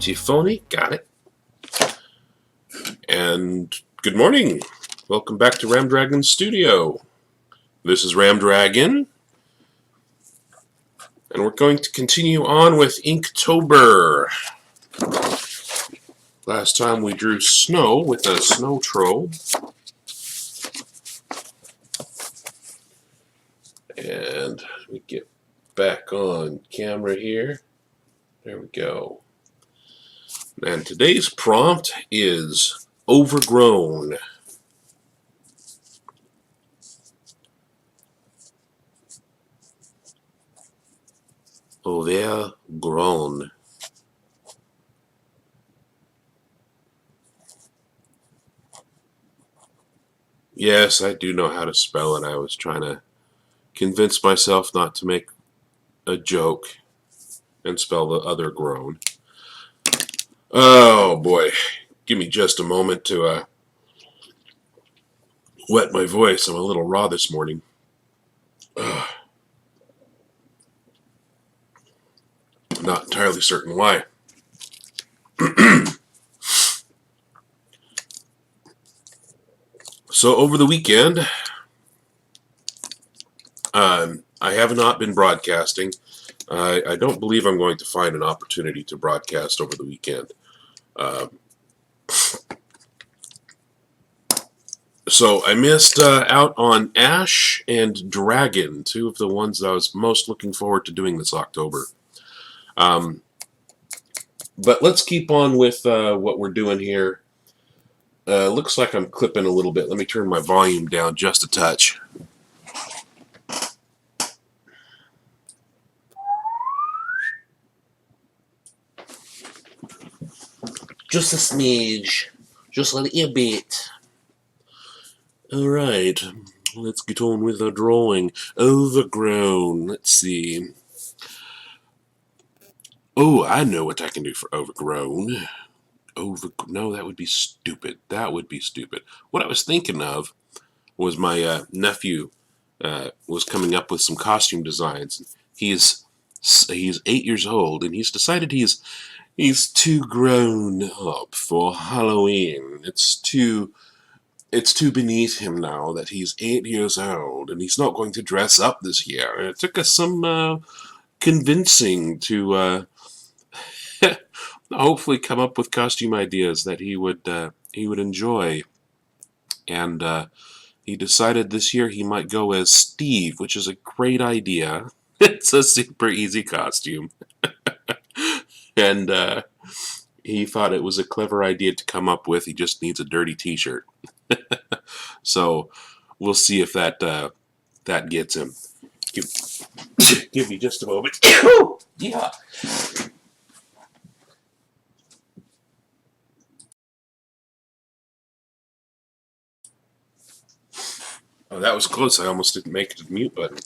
Multiphony, got it. And good morning. Welcome back to RamDragon Studio. This is RamDragon. And we're going to continue on with Inktober. Last time we drew snow with a snow troll. And we get back on camera here. There we go. And today's prompt is Overgrown. Overgrown. Yes, I do know how to spell it. I was trying to convince myself not to make a joke and spell the other groan. Oh boy, give me just a moment to wet my voice. I'm a little raw this morning. Not entirely certain why. So over the weekend, I have not been broadcasting. I don't believe I'm going to find an opportunity to broadcast over the weekend. So I missed out on Ash and Dragon, two of the ones that I was most looking forward to doing this October. But let's keep on with what we're doing here. Looks like I'm clipping a little bit. Let me turn my volume down just a touch. Just a smidge. Just a little bit. Alright, let's get on with the drawing. Overgrown. Let's see. Oh, I know what I can do for overgrown. No, that would be stupid. That would be stupid. What I was thinking of was my nephew was coming up with some costume designs. He's 8 years old, and he's decided he's too grown up for Halloween. It's too beneath him now that he's 8 years old, and he's not going to dress up this year. And it took us some convincing to hopefully come up with costume ideas that he would enjoy. And he decided this year he might go as Steve, which is a great idea. It's a super easy costume. And he thought it was a clever idea to come up with. He just needs a dirty t-shirt. So we'll see if that gets him. Give me just a moment. Yeah. Oh, that was close. I almost didn't make the mute button.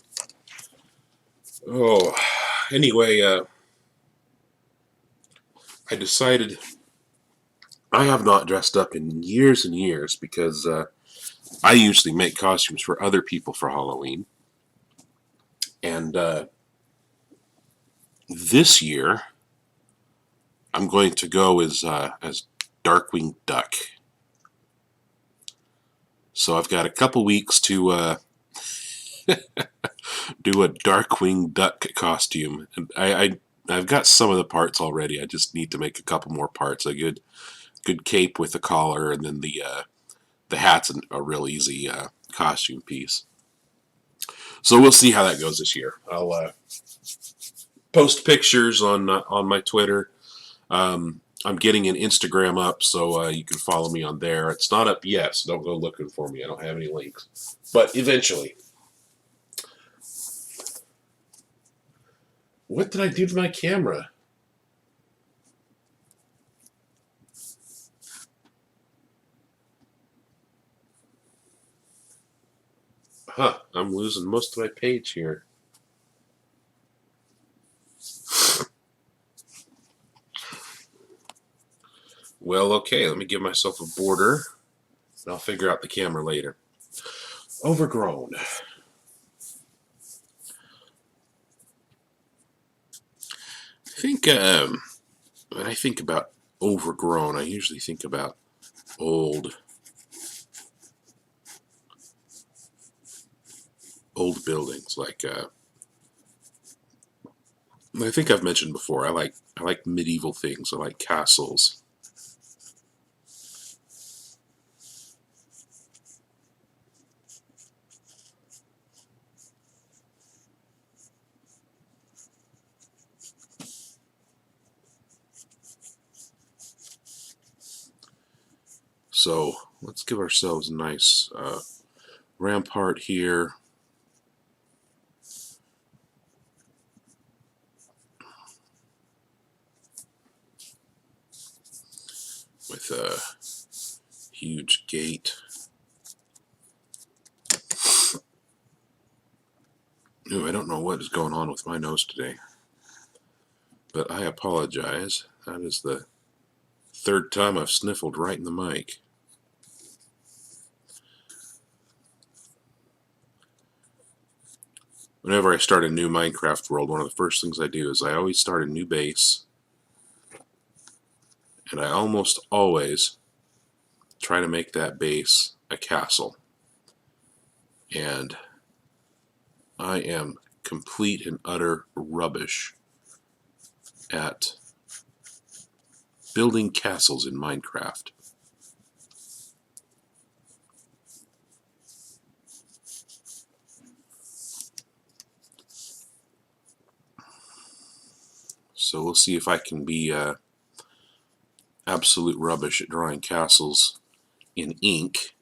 Oh, anyway, I decided I have not dressed up in years and years because I usually make costumes for other people for Halloween. And this year, I'm going to go as Darkwing Duck. So I've got a couple weeks to do a Darkwing Duck costume. And I've got some of the parts already. I just need to make a couple more parts. A good cape with a collar, and then the hat's a real easy costume piece. So we'll see how that goes this year. I'll post pictures on my Twitter. I'm getting an Instagram up, so you can follow me on there. It's not up yet, so don't go looking for me. I don't have any links. But eventually. What did I do to my camera? Huh, I'm losing most of my page here. Well, okay, let me give myself a border, and I'll figure out the camera later. Overgrown. I think when I think about overgrown, I usually think about old buildings. Like I think I've mentioned before, I like medieval things. I like castles. So let's give ourselves a nice rampart here. With a huge gate. Ooh, I don't know what is going on with my nose today, but I apologize. That is the third time I've sniffled right in the mic. Whenever I start a new Minecraft world, one of the first things I do is I always start a new base, and I almost always try to make that base a castle. And I am complete and utter rubbish at building castles in Minecraft. So we'll see if I can be absolute rubbish at drawing castles in ink.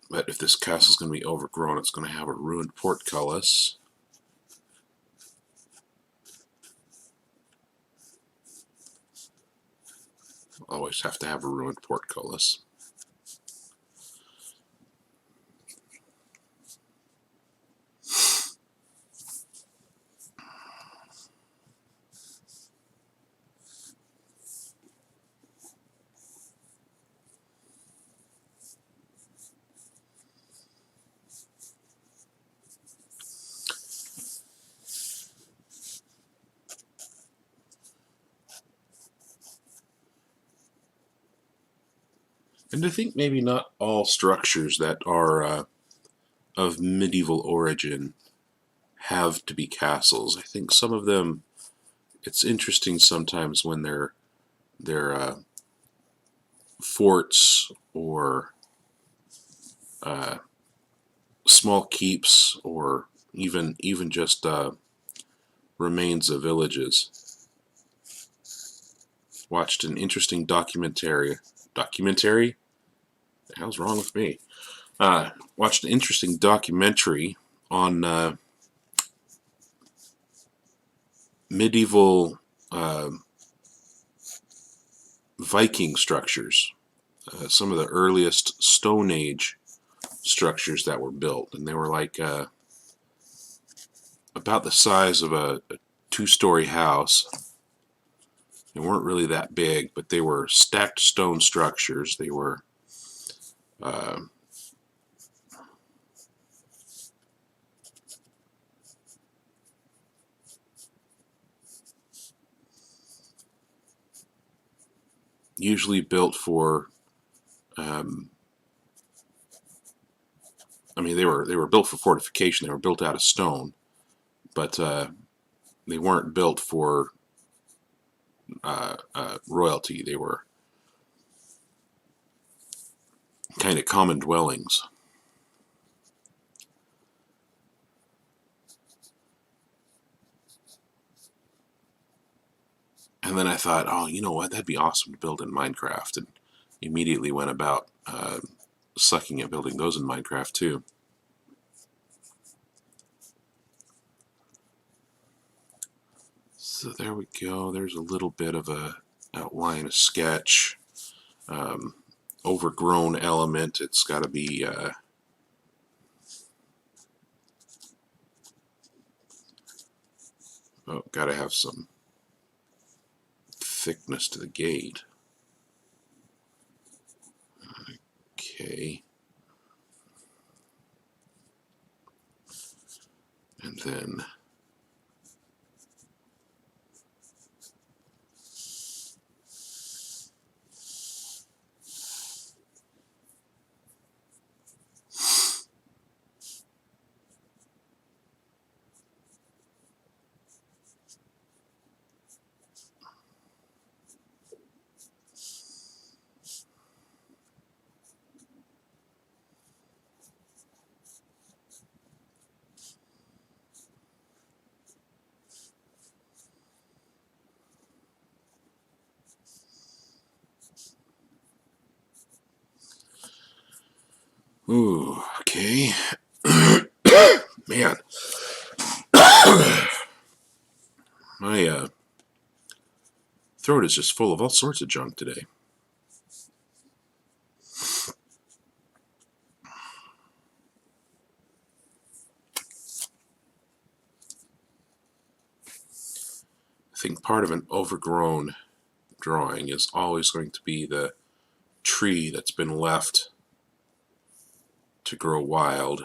But if this castle's going to be overgrown, it's going to have a ruined portcullis. Always have to have a ruined portcullis. And I think maybe not all structures that are of medieval origin have to be castles. I think some of them, it's interesting sometimes when they're forts or small keeps, or even just remains of villages. Watched an interesting documentary. The hell's wrong with me? Watched an interesting documentary on medieval Viking structures. Some of the earliest Stone Age structures that were built, and they were like about the size of a two-story house. They weren't really that big, but they were stacked stone structures. They were usually built for I mean, they were built for fortification. They were built out of stone, but they weren't built for royalty. They were kind of common dwellings. And then I thought, oh, you know what? That'd be awesome to build in Minecraft, and immediately went about sucking at building those in Minecraft too. So there we go. There's a little bit of a outline, a sketch. Overgrown element. It's got to be got to have some thickness to the gate. thin. Ooh, okay. Man, my throat is just full of all sorts of junk today. I think part of an overgrown drawing is always going to be the tree that's been left to grow wild.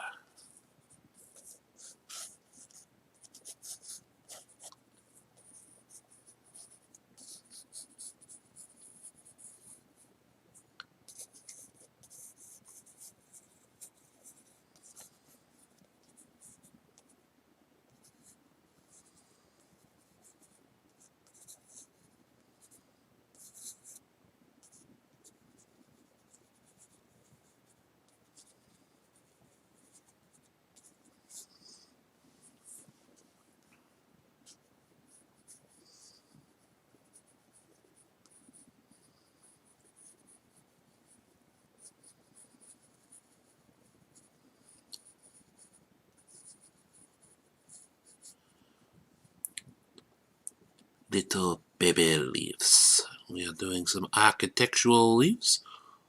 Little baby leaves. We are doing some architectural leaves,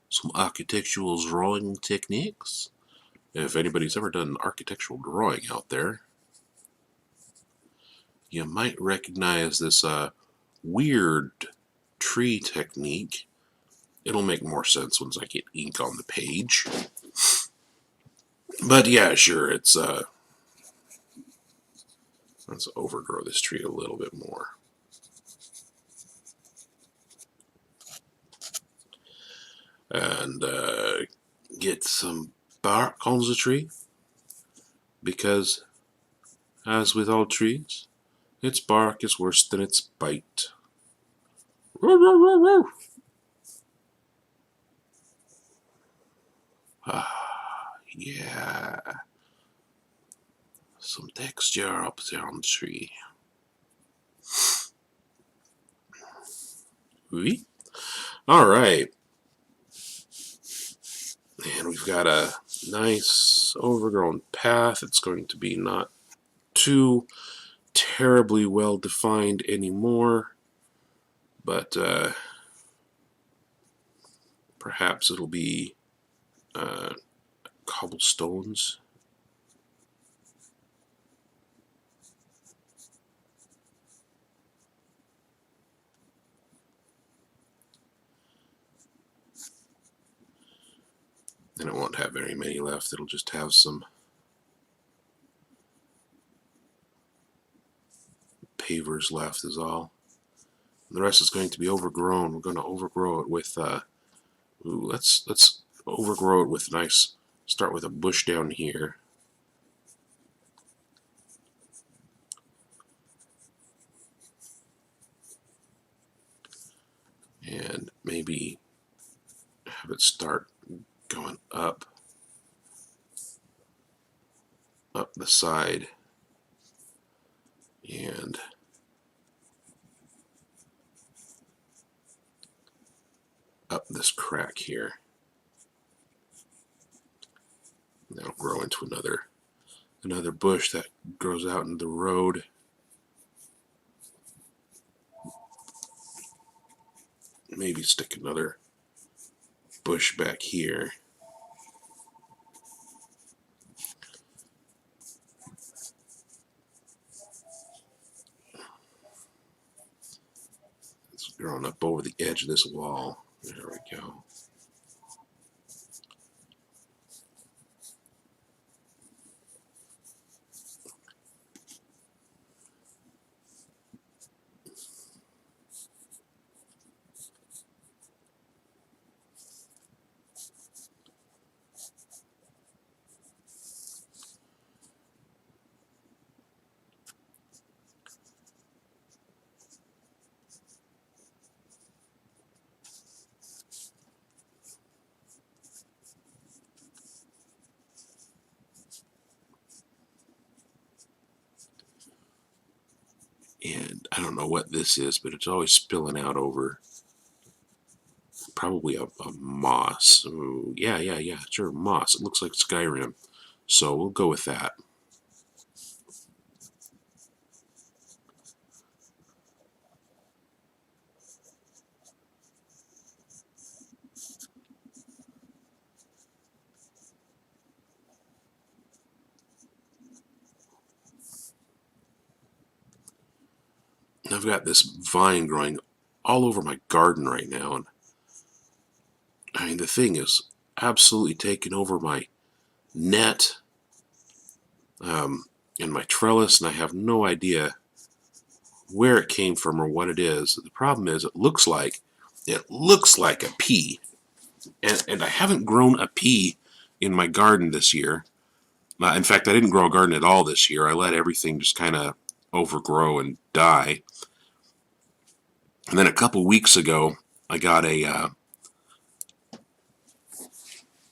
some architectural drawing techniques. If anybody's ever done architectural drawing out there, you might recognize this weird tree technique. It'll make more sense once I get ink on the page. But yeah, sure, let's overgrow this tree a little bit more. And get some bark on the tree, because as with all trees, its bark is worse than its bite. Ah, yeah. Some texture up there on the tree. Oui. All right. And we've got a nice overgrown path. It's going to be not too terribly well defined anymore, but perhaps it'll be cobblestones. And it won't have very many left. It'll just have some pavers left is all. And the rest is going to be overgrown. We're going to overgrow it with let's overgrow it with nice, start with a bush down here. And maybe have it start going up the side and up this crack here. And that'll grow into another bush that grows out into the road. Maybe stick another bush back here. It's growing up over the edge of this wall. There we go. don't know what this is, but it's always spilling out over probably a moss. Ooh, yeah, sure, moss. It looks like Skyrim, so we'll go with that. I've got this vine growing all over my garden right now, and I mean the thing is absolutely taking over my net and my trellis, and I have no idea where it came from or what it is. The problem is it looks like a pea, and I haven't grown a pea in my garden this year. In fact, I didn't grow a garden at all this year. I let everything just kind of overgrow and die. And then a couple weeks ago, I got a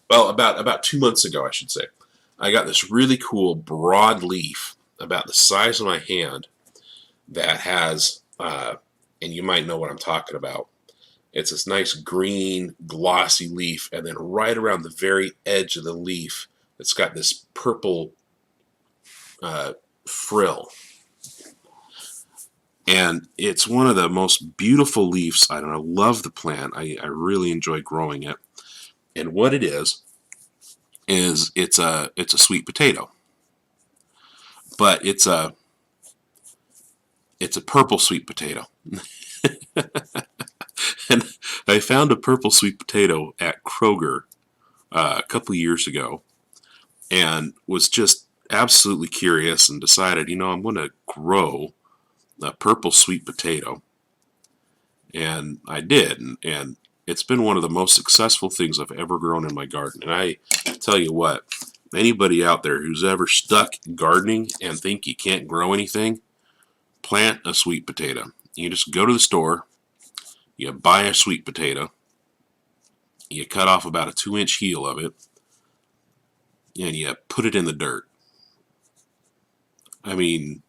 about 2 months ago, I should say, I got this really cool broadleaf about the size of my hand that has, and you might know what I'm talking about. It's this nice green glossy leaf, and then right around the very edge of the leaf, it's got this purple frill. And it's one of the most beautiful leaves. I don't know, love the plant. I really enjoy growing it. And what it is it's a sweet potato. But it's a purple sweet potato. And I found a purple sweet potato at Kroger a couple years ago and was just absolutely curious and decided, I'm going to grow a purple sweet potato. And I did, and it's been one of the most successful things I've ever grown in my garden. And I tell you what, anybody out there who's ever stuck gardening and think you can't grow anything, plant a sweet potato. You just go to the store, you buy a sweet potato, you cut off about a 2-inch heel of it, and you put it in the dirt. I mean,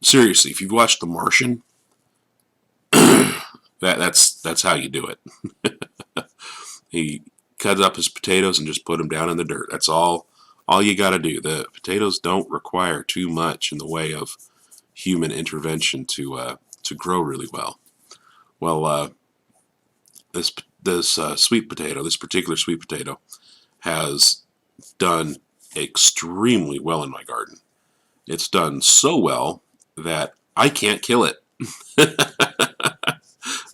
seriously, if you've watched The Martian, that's how you do it. He cuts up his potatoes and just put them down in the dirt. That's all you got to do. The potatoes don't require too much in the way of human intervention to grow really well. Well, this sweet potato, this particular sweet potato, has done extremely well in my garden. It's done so well that I can't kill it.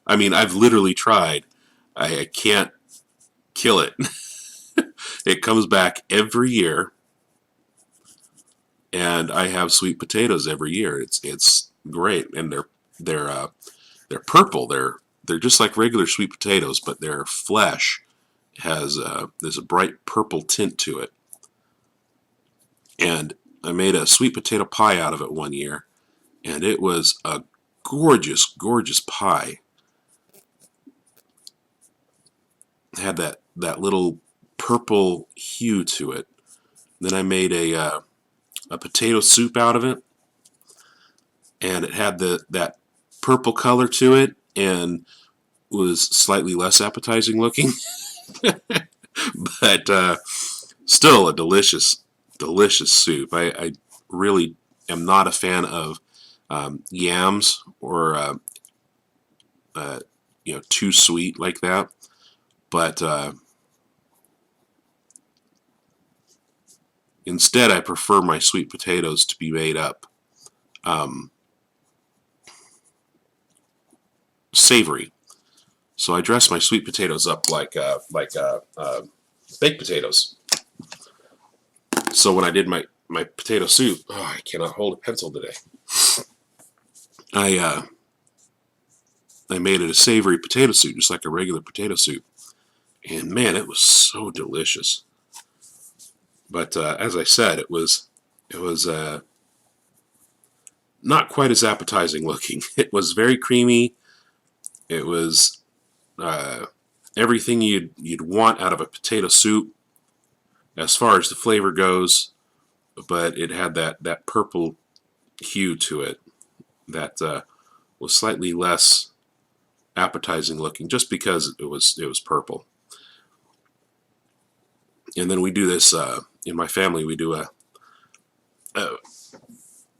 I mean, I've literally tried. I can't kill it. It comes back every year, and I have sweet potatoes every year. It's great, and they're purple. They're just like regular sweet potatoes, but their flesh there's a bright purple tint to it. And I made a sweet potato pie out of it one year, and it was a gorgeous, gorgeous pie. It had that little purple hue to it. Then I made a potato soup out of it, and it had that purple color to it, and was slightly less appetizing looking, but still a delicious soup. I really am not a fan of yams or too sweet like that, but instead I prefer my sweet potatoes to be made up savory. So I dress my sweet potatoes up like baked potatoes. So when I did my potato soup, I cannot hold a pencil today. I made it a savory potato soup, just like a regular potato soup, and man, it was so delicious. But as I said, it was not quite as appetizing looking. It was very creamy. It was everything you'd want out of a potato soup as far as the flavor goes, but it had that purple hue to it that was slightly less appetizing looking, just because it was purple. And then we do this in my family. We do a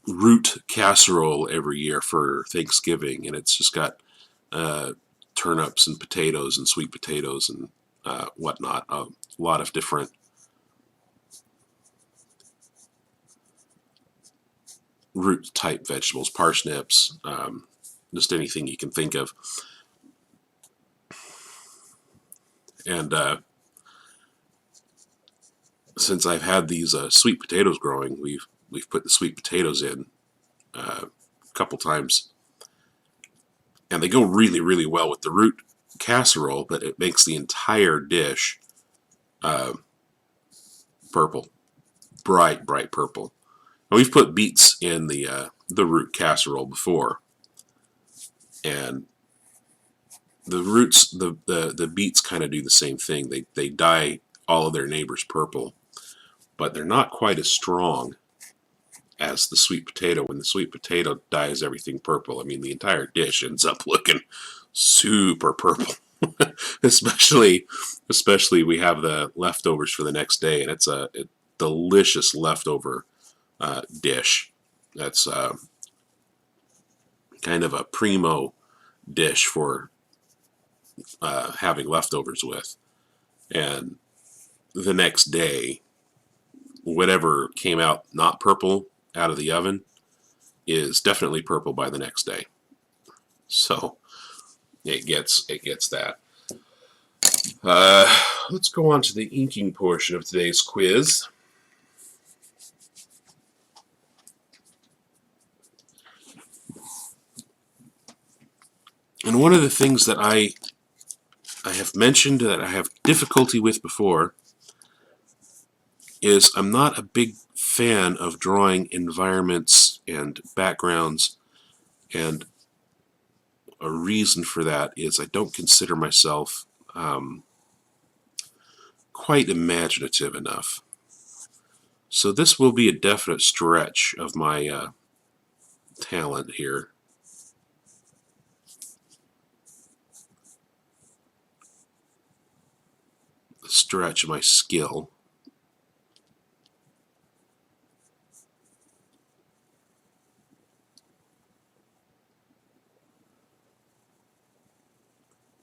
root casserole every year for Thanksgiving, and it's just got turnips and potatoes and sweet potatoes and whatnot. A lot of different root type vegetables, parsnips, just anything you can think of. And since I've had these sweet potatoes growing, we've put the sweet potatoes in a couple times, and they go really, really well with the root casserole, but it makes the entire dish purple, bright purple. And we've put beets in the root casserole before, and the roots, the beets kind of do the same thing. They dye all of their neighbors purple, but they're not quite as strong as the sweet potato. When the sweet potato dyes everything purple, I mean, the entire dish ends up looking super purple. especially we have the leftovers for the next day, and it's a delicious leftover dish. That's kind of a primo dish for having leftovers with. And the next day, whatever came out not purple out of the oven is definitely purple by the next day. So it gets that. Let's go on to the inking portion of today's quiz. And one of the things that I have mentioned that I have difficulty with before is I'm not a big fan of drawing environments and backgrounds, and a reason for that is I don't consider myself quite imaginative enough. So this will be a definite stretch of my talent here. Stretch my skill.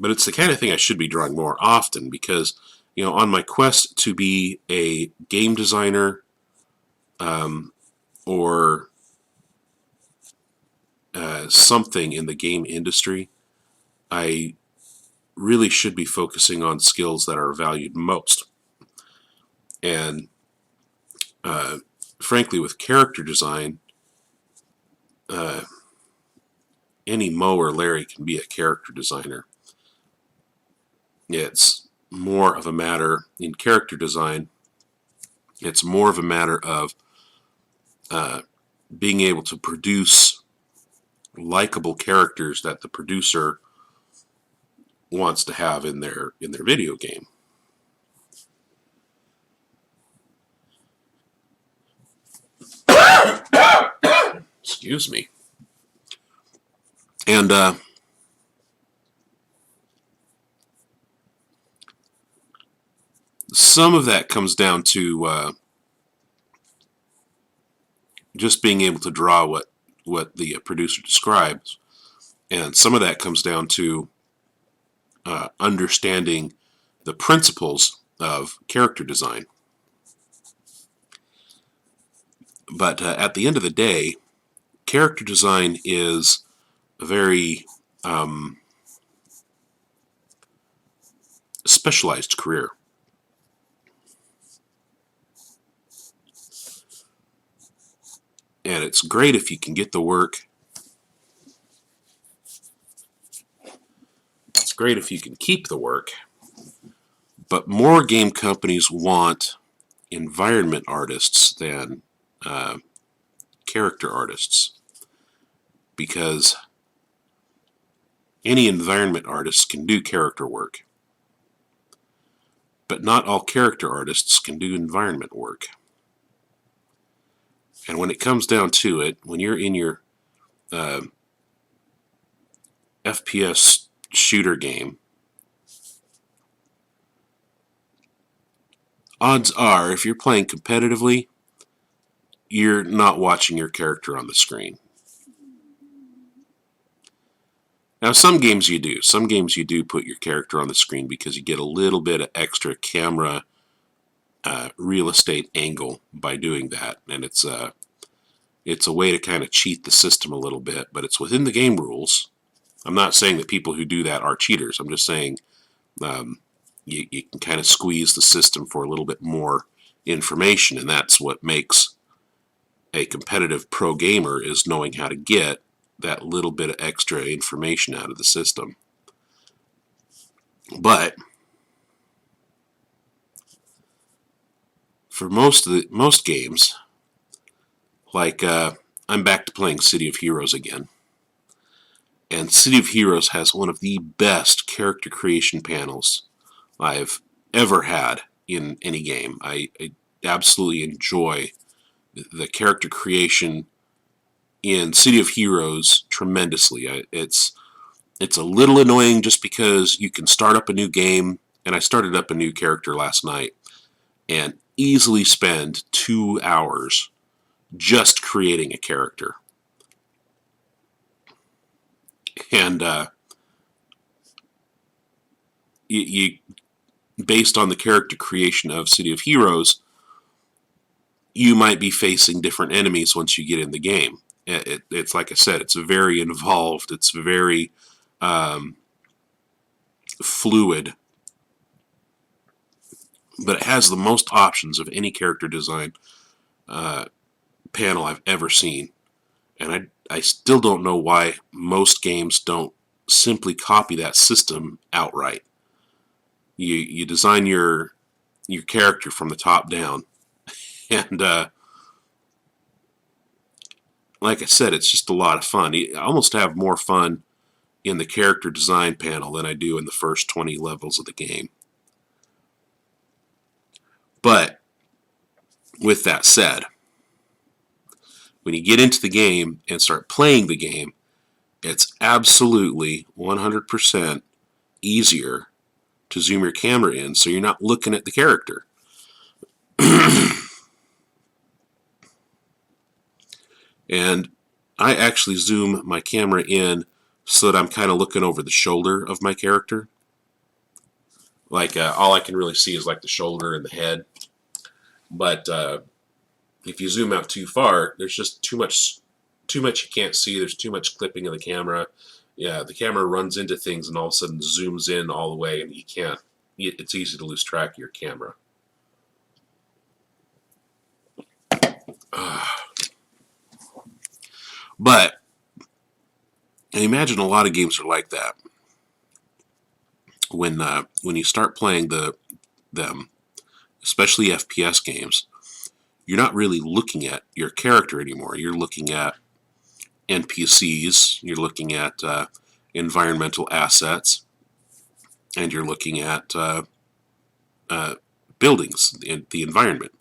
But it's the kind of thing I should be drawing more often, because, you know, on my quest to be a game designer or something in the game industry, I really should be focusing on skills that are valued most. And frankly, with character design, any Mo or Larry can be a character designer. It's more of a matter, in character design, it's more of a matter of being able to produce likable characters that the producer wants to have in their video game. Excuse me. And some of that comes down to just being able to draw what the producer describes, and some of that comes down to understanding the principles of character design. But at the end of the day, character design is a very specialized career. And it's great if you can get the work. It's great if you can keep the work. But more game companies want environment artists than character artists, because any environment artist can do character work, but not all character artists can do environment work. And when it comes down to it, when you're in your FPS shooter game, odds are, if you're playing competitively, you're not watching your character on the screen. Now, some games you do. Some games you do put your character on the screen because you get a little bit of extra camera real estate angle by doing that, and it's a way to kind of cheat the system a little bit, but it's within the game rules. I'm not saying that people who do that are cheaters. I'm just saying you can kind of squeeze the system for a little bit more information, and that's what makes a competitive pro gamer, is knowing how to get that little bit of extra information out of the system. But for most games, like I'm back to playing City of Heroes again, and City of Heroes has one of the best character creation panels I've ever had in any game. I absolutely enjoy the character creation in City of Heroes tremendously. It's a little annoying just because you can start up a new game, and I started up a new character last night and easily spend 2 hours just creating a character. And you based on the character creation of City of Heroes, you might be facing different enemies once you get in the game. It's like I said, it's very involved. It's very fluid, but it has the most options of any character design panel I've ever seen. And I still don't know why most games don't simply copy that system outright. You design your character from the top down, and like I said, it's just a lot of fun. I almost have more fun in the character design panel than I do in the first 20 levels of the game. But with that said, when you get into the game and start playing the game, it's absolutely 100% easier to zoom your camera in so you're not looking at the character. And I actually zoom my camera in so that I'm kind of looking over the shoulder of my character. Like all I can really see is like the shoulder and the head. But if you zoom out too far, there's just too much you can't see. There's too much clipping of the camera. Yeah, the camera runs into things and all of a sudden zooms in all the way, and you can't. It's easy to lose track of your camera. But I imagine a lot of games are like that. When you start playing them, especially FPS games, you're not really looking at your character anymore. You're looking at NPCs. You're looking at environmental assets, and you're looking at buildings, the environment.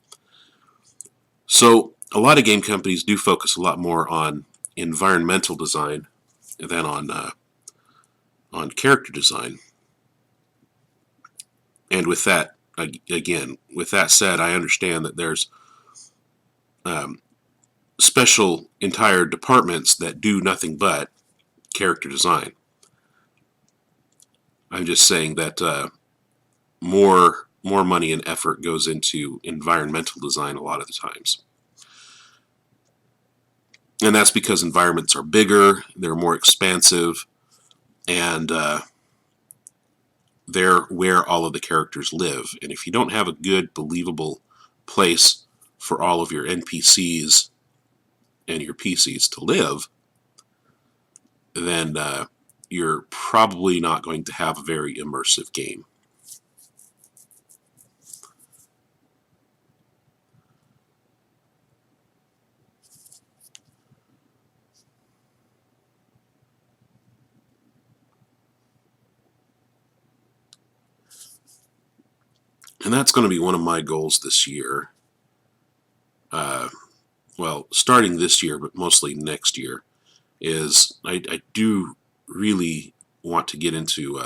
So a lot of game companies do focus a lot more on environmental design than on character design. And with that, again, with that said, I understand that there's special entire departments that do nothing but character design. I'm just saying that more money and effort goes into environmental design a lot of the times. And that's because environments are bigger, they're more expansive, and they're where all of the characters live. And if you don't have a good, believable place for all of your NPCs and your PCs to live, then you're probably not going to have a very immersive game. And that's going to be one of my goals this year. Well, starting this year, but mostly next year, is I do really want to get into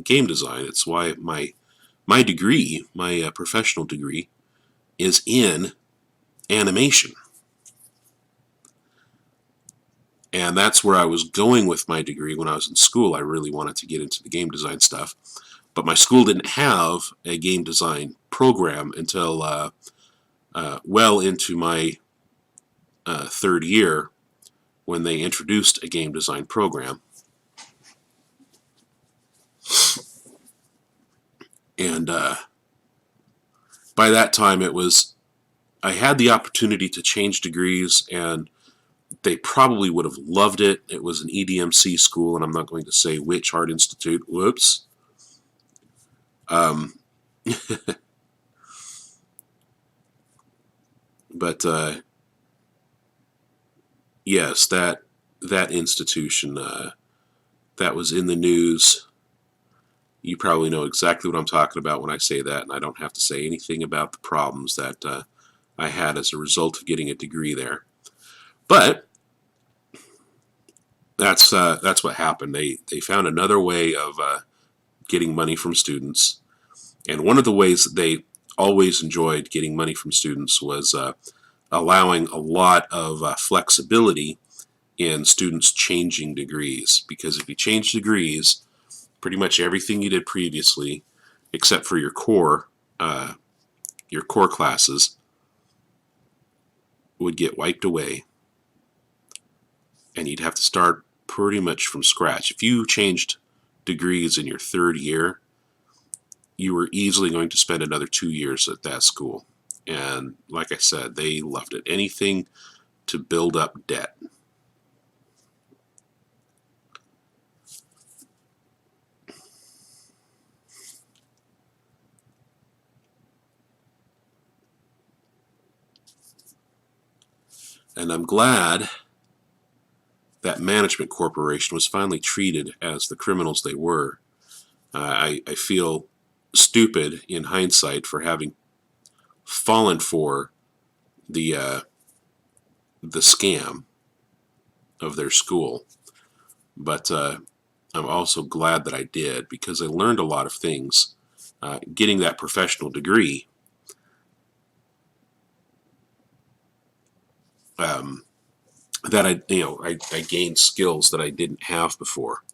game design. It's why my degree, my professional degree, is in animation. And that's where I was going with my degree when I was in school. I really wanted to get into the game design stuff. But my school didn't have a game design program until well into my third year, when they introduced a game design program. And by that time, I had the opportunity to change degrees, and they probably would have loved it. It was an EDMC school, and I'm not going to say which art institute. Whoops. But yes, that institution, that was in the news. You probably know exactly what I'm talking about when I say that, and I don't have to say anything about the problems that I had as a result of getting a degree there. But that's what happened. They found another way of getting money from students, and one of the ways that they always enjoyed getting money from students was allowing a lot of flexibility in students changing degrees. Because if you change degrees, pretty much everything you did previously, except for your core classes, would get wiped away, and you'd have to start pretty much from scratch. If you changed degrees in your third year, you were easily going to spend another 2 years at that school. And like I said, they loved it. Anything to build up debt. And I'm glad that management corporation was finally treated as the criminals they were. I feel stupid in hindsight for having fallen for the scam of their school, but I'm also glad that I did, because I learned a lot of things. Getting that professional degree, that I gained skills that I didn't have before.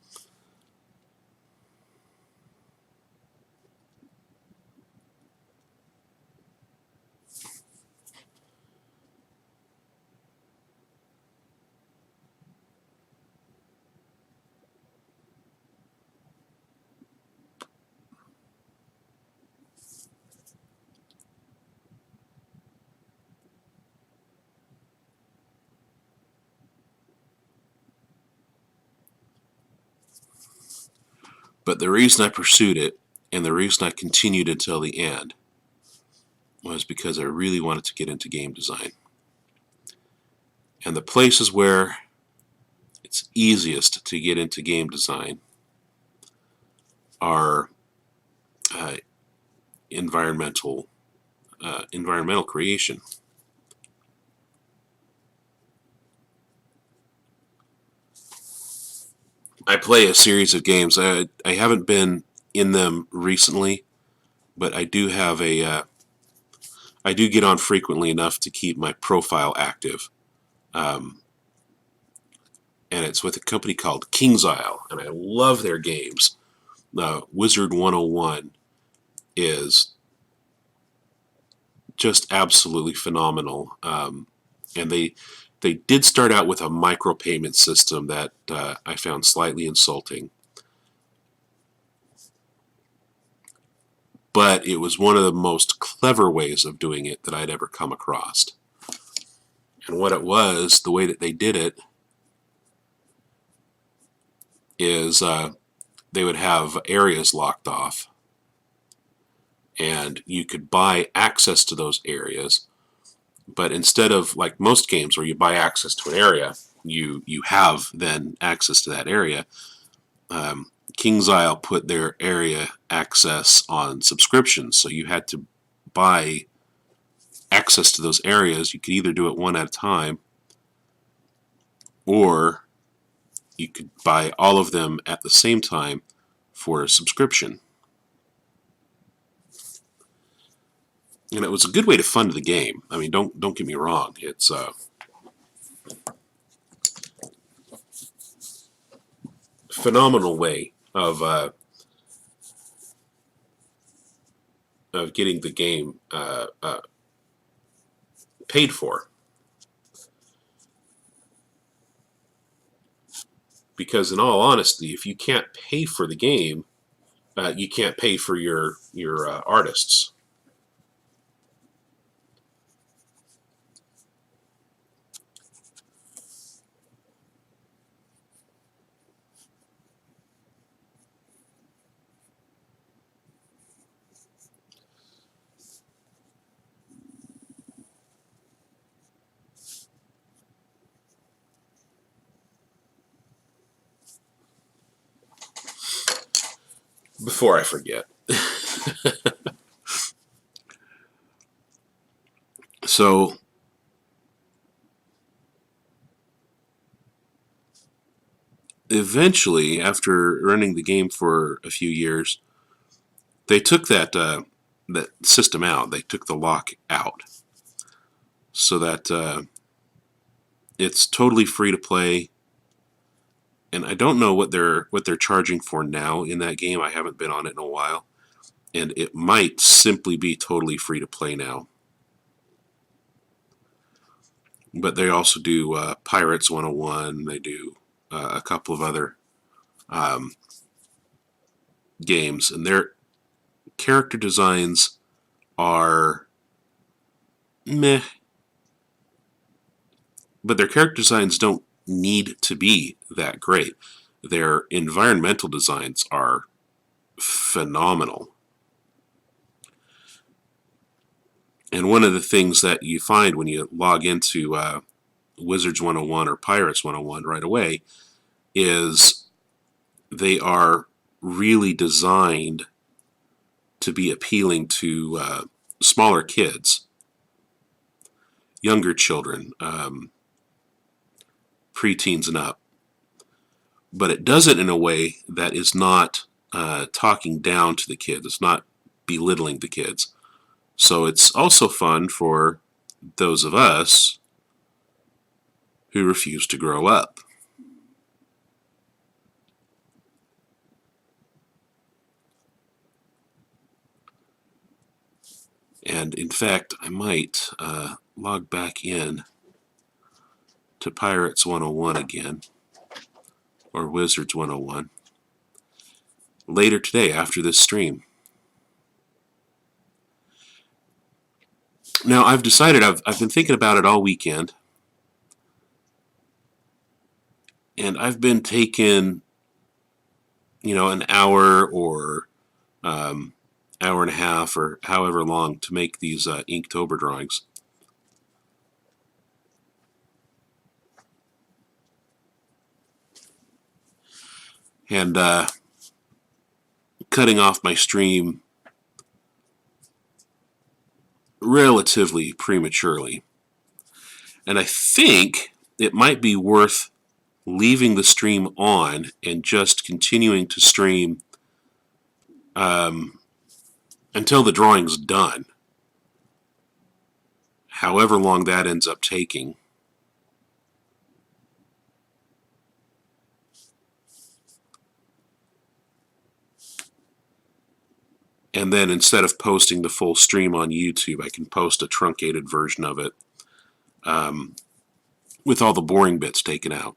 But the reason I pursued it, and the reason I continued until the end, was because I really wanted to get into game design. And the places where it's easiest to get into game design are environmental creation. I play a series of games. I haven't been in them recently, but I do have I do get on frequently enough to keep my profile active. Um, and it's with a company called King's Isle, and I love their games. Wizard 101 is just absolutely phenomenal. And they did start out with a micropayment system that I found slightly insulting. But it was one of the most clever ways of doing it that I'd ever come across. And what it was, the way that they did it, is they would have areas locked off, and you could buy access to those areas. But instead of like most games where you buy access to an area, you have then access to that area. King's Isle put their area access on subscriptions, so you had to buy access to those areas. You could either do it one at a time, or you could buy all of them at the same time for a subscription. And it was a good way to fund the game. I mean, don't get me wrong. It's a phenomenal way of getting the game paid for. Because in all honesty, if you can't pay for the game, you can't pay for your artists. Before I forget. So eventually, after running the game for a few years, they took that system out. They took the lock out, so that it's totally free to play. And I don't know what they're charging for now in that game. I haven't been on it in a while, and it might simply be totally free to play now. But they also do Pirates 101. They do a couple of other games, and their character designs are meh. But their character designs don't need to be that great. Their environmental designs are phenomenal. And one of the things that you find when you log into Wizards 101 or Pirates 101 right away is they are really designed to be appealing to smaller kids, younger children, preteens and up. But it does it in a way that is not talking down to the kids. It's not belittling the kids. So it's also fun for those of us who refuse to grow up. And in fact, I might log back in to Pirates 101 again, or Wizards 101, later today after this stream. Now, I've decided, I've been thinking about it all weekend, and I've been taking, an hour or hour and a half or however long to make these Inktober drawings. And cutting off my stream relatively prematurely. And I think it might be worth leaving the stream on and just continuing to stream until the drawing's done, however long that ends up taking. And then instead of posting the full stream on YouTube, I can post a truncated version of it with all the boring bits taken out.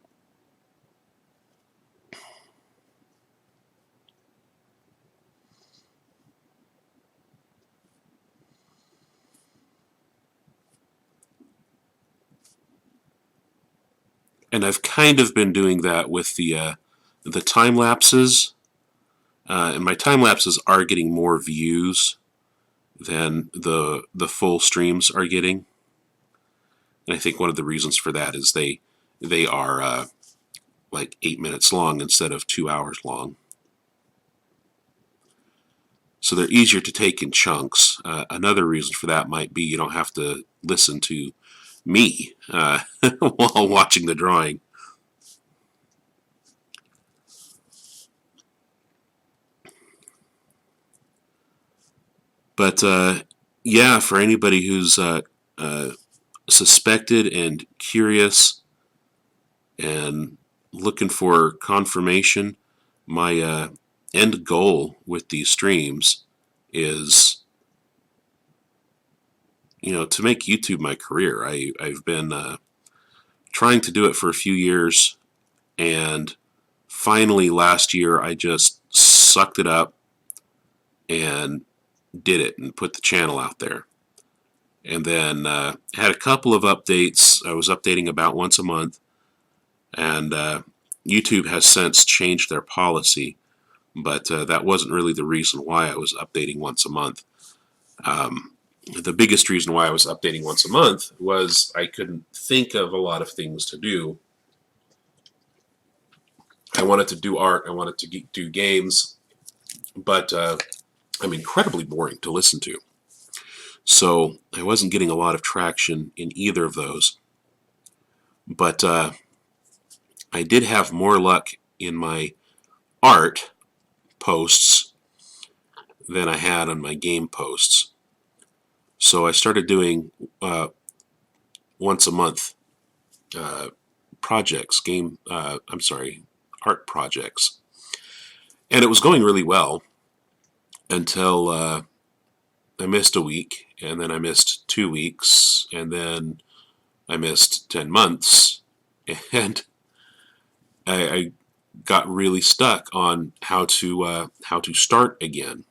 And I've kind of been doing that with the time lapses. And my time lapses are getting more views than the full streams are getting. And I think one of the reasons for that is they are like 8 minutes long instead of 2 hours long. So they're easier to take in chunks. Another reason for that might be you don't have to listen to me while watching the drawing. But yeah, for anybody who's suspected and curious and looking for confirmation, my end goal with these streams is, to make YouTube my career. I've been trying to do it for a few years, and finally last year I just sucked it up and did it and put the channel out there. And then had a couple of updates. I was updating about once a month, and YouTube has since changed their policy, but that wasn't really the reason why I was updating once a month. The biggest reason why I was updating once a month was I couldn't think of a lot of things to do. I wanted to do art, I wanted to do games, but I'm incredibly boring to listen to. So I wasn't getting a lot of traction in either of those. But I did have more luck in my art posts than I had on my game posts. So I started doing once a month projects, art projects. And it was going really well until I missed a week, and then I missed 2 weeks, and then I missed 10 months, and I got really stuck on how to start again.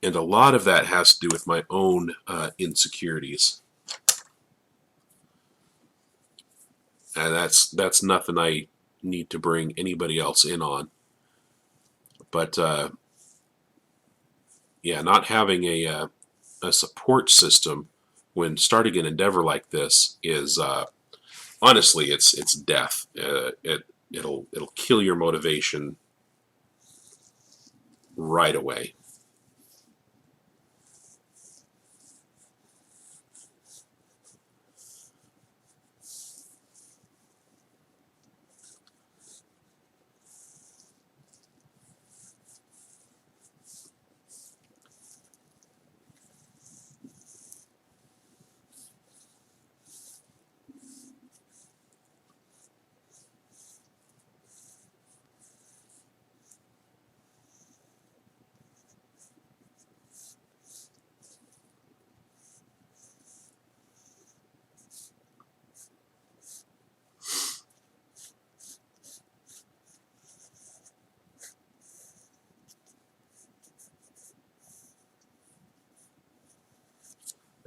And a lot of that has to do with my own insecurities. And that's nothing I need to bring anybody else in on. But yeah, not having a support system when starting an endeavor like this is honestly, it's death. It'll kill your motivation right away.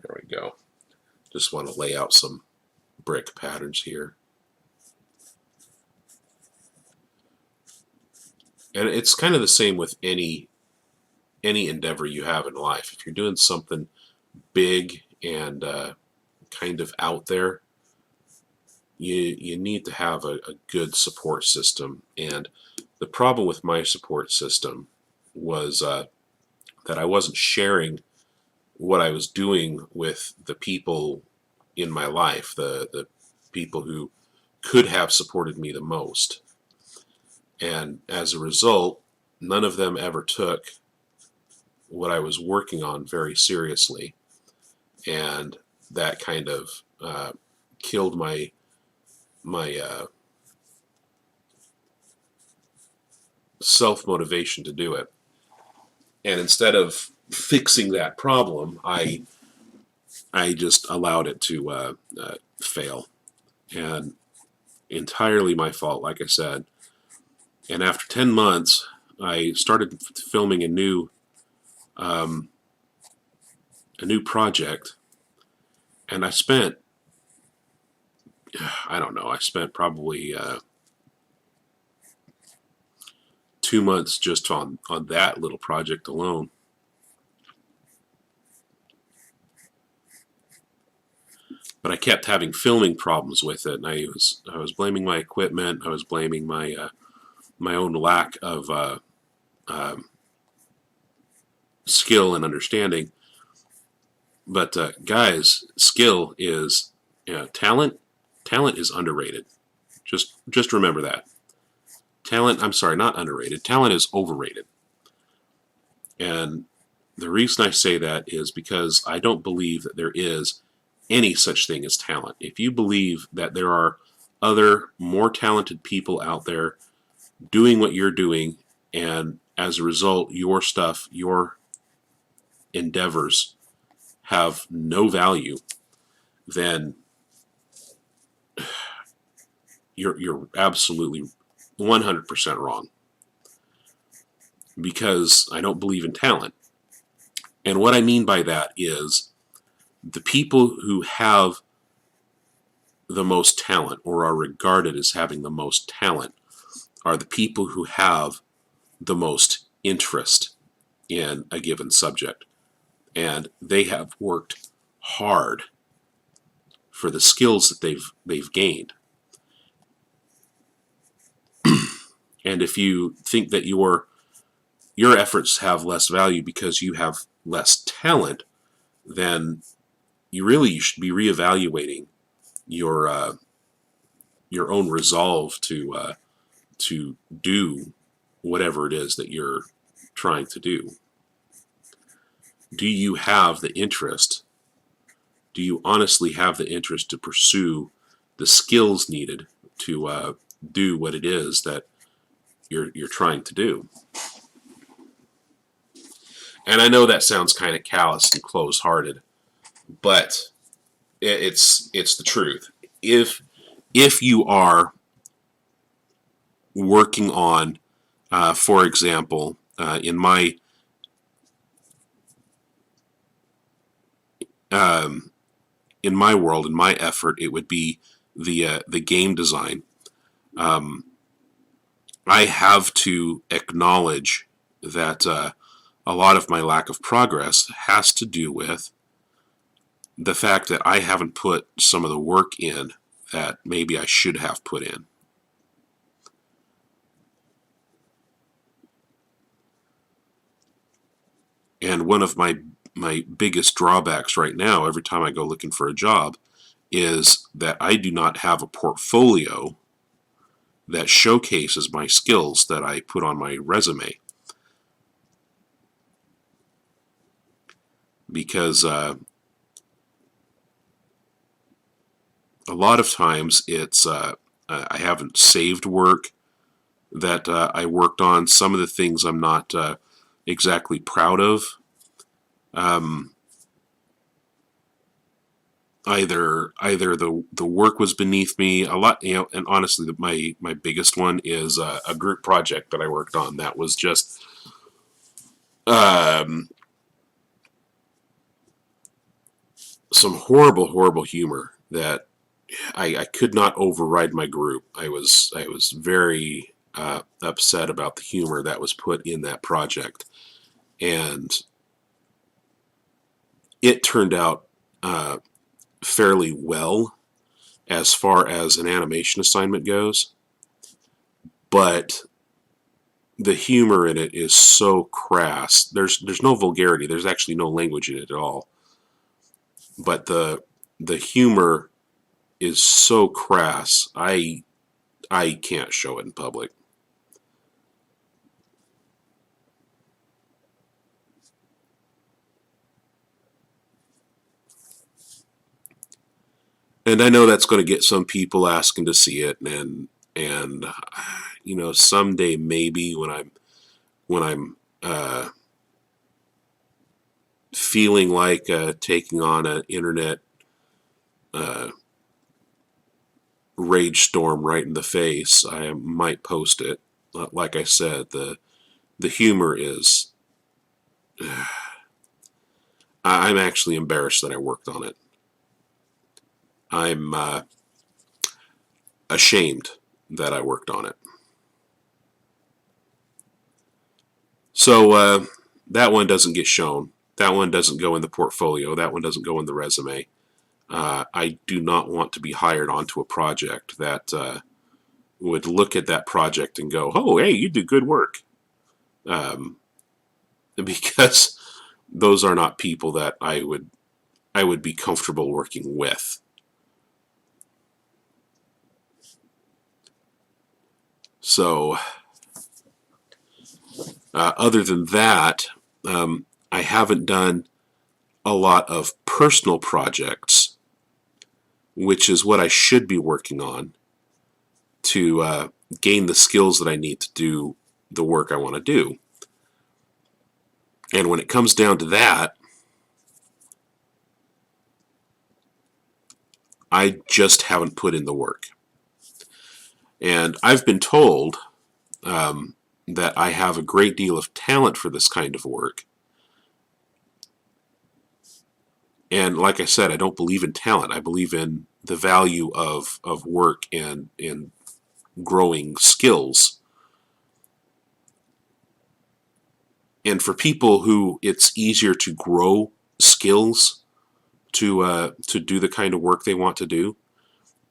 There we go. Just want to lay out some brick patterns here. And it's kind of the same with any endeavor you have in life. If you're doing something big and kind of out there, you need to have a good support system. And the problem with my support system was that I wasn't sharing what I was doing with the people in my life, the people who could have supported me the most. And as a result, none of them ever took what I was working on very seriously. And that kind of killed my self-motivation to do it. And instead of fixing that problem, I just allowed it to fail. And entirely my fault, like I said. And after 10 months, I started filming a new project, and I spent, I don't know, I spent probably 2 months just on that little project alone. But I kept having filming problems with it, and I was blaming my equipment. I was blaming my my own lack of skill and understanding. But guys, skill is Yeah, talent is underrated. Just remember that. Talent, I'm sorry, not underrated. Talent is overrated. And the reason I say that is because I don't believe that there is any such thing as talent. If you believe that there are other more talented people out there doing what you're doing, and as a result, your stuff, your endeavors have no value, then you're absolutely 100% wrong. Because I don't believe in talent. And what I mean by that is the people who have the most talent, or are regarded as having the most talent, are the people who have the most interest in a given subject. And they have worked hard for the skills that they've gained. And if you think that your efforts have less value because you have less talent, then you should be reevaluating your own resolve to do whatever it is that you're trying to do. Do you have the interest? Do you honestly have the interest to pursue the skills needed to do what it is that you're trying to do? And I know that sounds kind of callous and close-hearted, but it's the truth. If you are working on, for example, in my world, in my effort, it would be the game design. I have to acknowledge that a lot of my lack of progress has to do with the fact that I haven't put some of the work in that maybe I should have put in. And one of my biggest drawbacks right now, every time I go looking for a job, is that I do not have a portfolio that showcases my skills that I put on my resume. Because a lot of times it's I haven't saved work that I worked on. Some of the things I'm not exactly proud of. Either the work was beneath me a lot, and honestly, my biggest one is a group project that I worked on that was just some horrible humor that I could not override my group. I was very upset about the humor that was put in that project, and it turned out fairly well as far as an animation assignment goes, but the humor in it is so crass. There's no vulgarity. There's actually no language in it at all. But the humor is so crass. I can't show it in public. And I know that's going to get some people asking to see it, and someday maybe when I'm feeling like taking on an internet rage storm right in the face, I might post it. Like I said, the humor is. I'm actually embarrassed that I worked on it. I'm ashamed that I worked on it. So that one doesn't get shown. That one doesn't go in the portfolio. That one doesn't go in the resume. I do not want to be hired onto a project that would look at that project and go, "Oh, hey, you did good work," because those are not people that I would be comfortable working with. So other than that, I haven't done a lot of personal projects, which is what I should be working on to gain the skills that I need to do the work I want to do. And when it comes down to that, I just haven't put in the work. And I've been told that I have a great deal of talent for this kind of work. And like I said, I don't believe in talent. I believe in the value of work and growing skills. And for people who it's easier to grow skills to do the kind of work they want to do,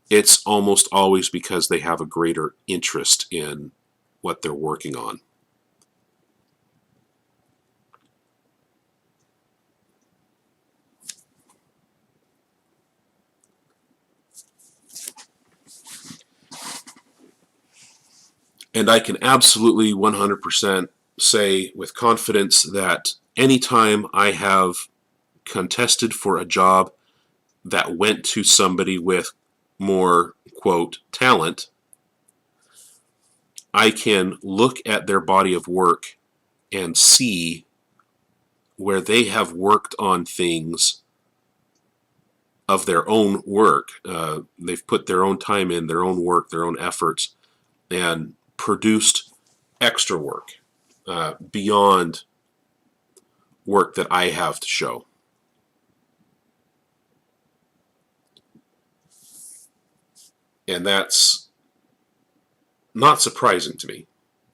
it's almost always because they have a greater interest in what they're working on. And I can absolutely 100% say with confidence that anytime I have contested for a job that went to somebody with more, quote, talent, I can look at their body of work and see where they have worked on things of their own work. They've put their own time in, their own work, their own efforts, and produced extra work beyond work that I have to show. And that's not surprising to me.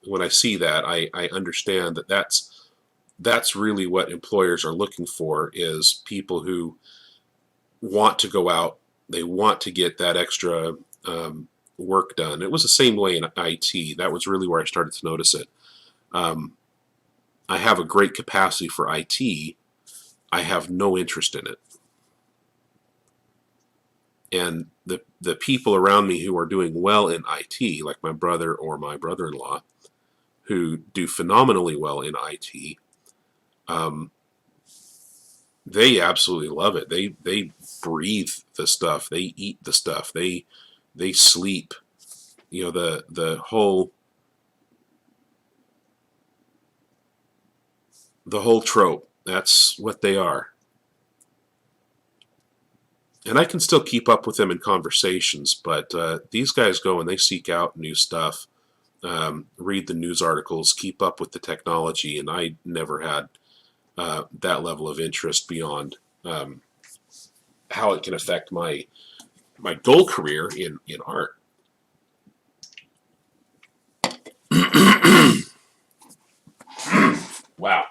When I see that, I understand that that's really what employers are looking for, is people who want to go out, they want to get that extra work done. It was the same way in IT. That was really where I started to notice it. I have a great capacity for IT. I have no interest in it. And the people around me who are doing well in IT, like my brother or my brother-in-law, who do phenomenally well in IT, they absolutely love it. They breathe the stuff. They eat the stuff. They sleep. You know, the whole trope. That's what they are. And I can still keep up with them in conversations, but these guys go and they seek out new stuff, read the news articles, keep up with the technology, and I never had that level of interest beyond how it can affect my goal career in art. Wow.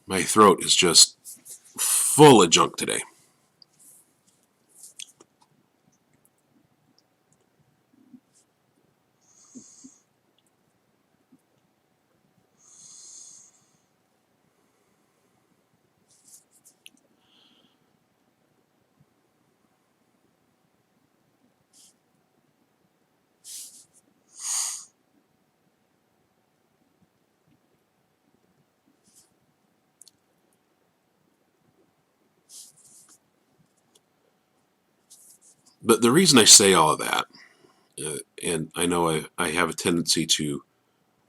My throat is just full of junk today. But the reason I say all of that, and I know I have a tendency to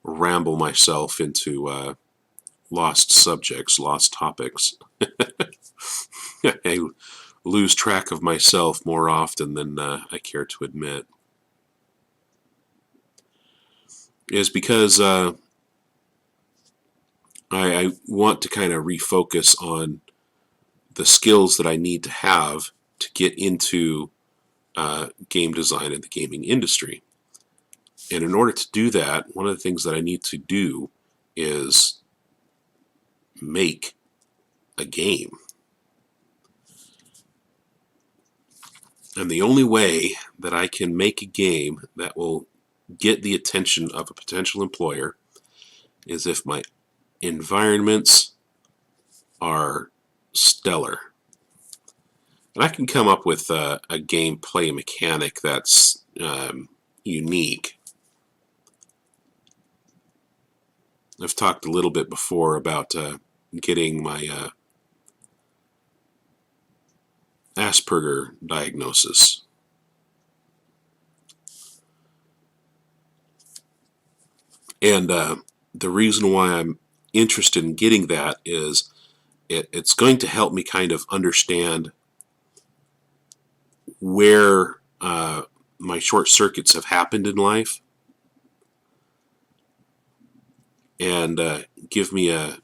ramble myself into lost subjects, lost topics. I lose track of myself more often than I care to admit, is because I want to kind of refocus on the skills that I need to have to get into game design and the gaming industry. And in order to do that, one of the things that I need to do is make a game. And the only way that I can make a game that will get the attention of a potential employer is if my environments are stellar. And I can come up with a gameplay mechanic that's unique. I've talked a little bit before about getting my Asperger diagnosis. And the reason why I'm interested in getting that is it's going to help me kind of understand where my short circuits have happened in life, and give me a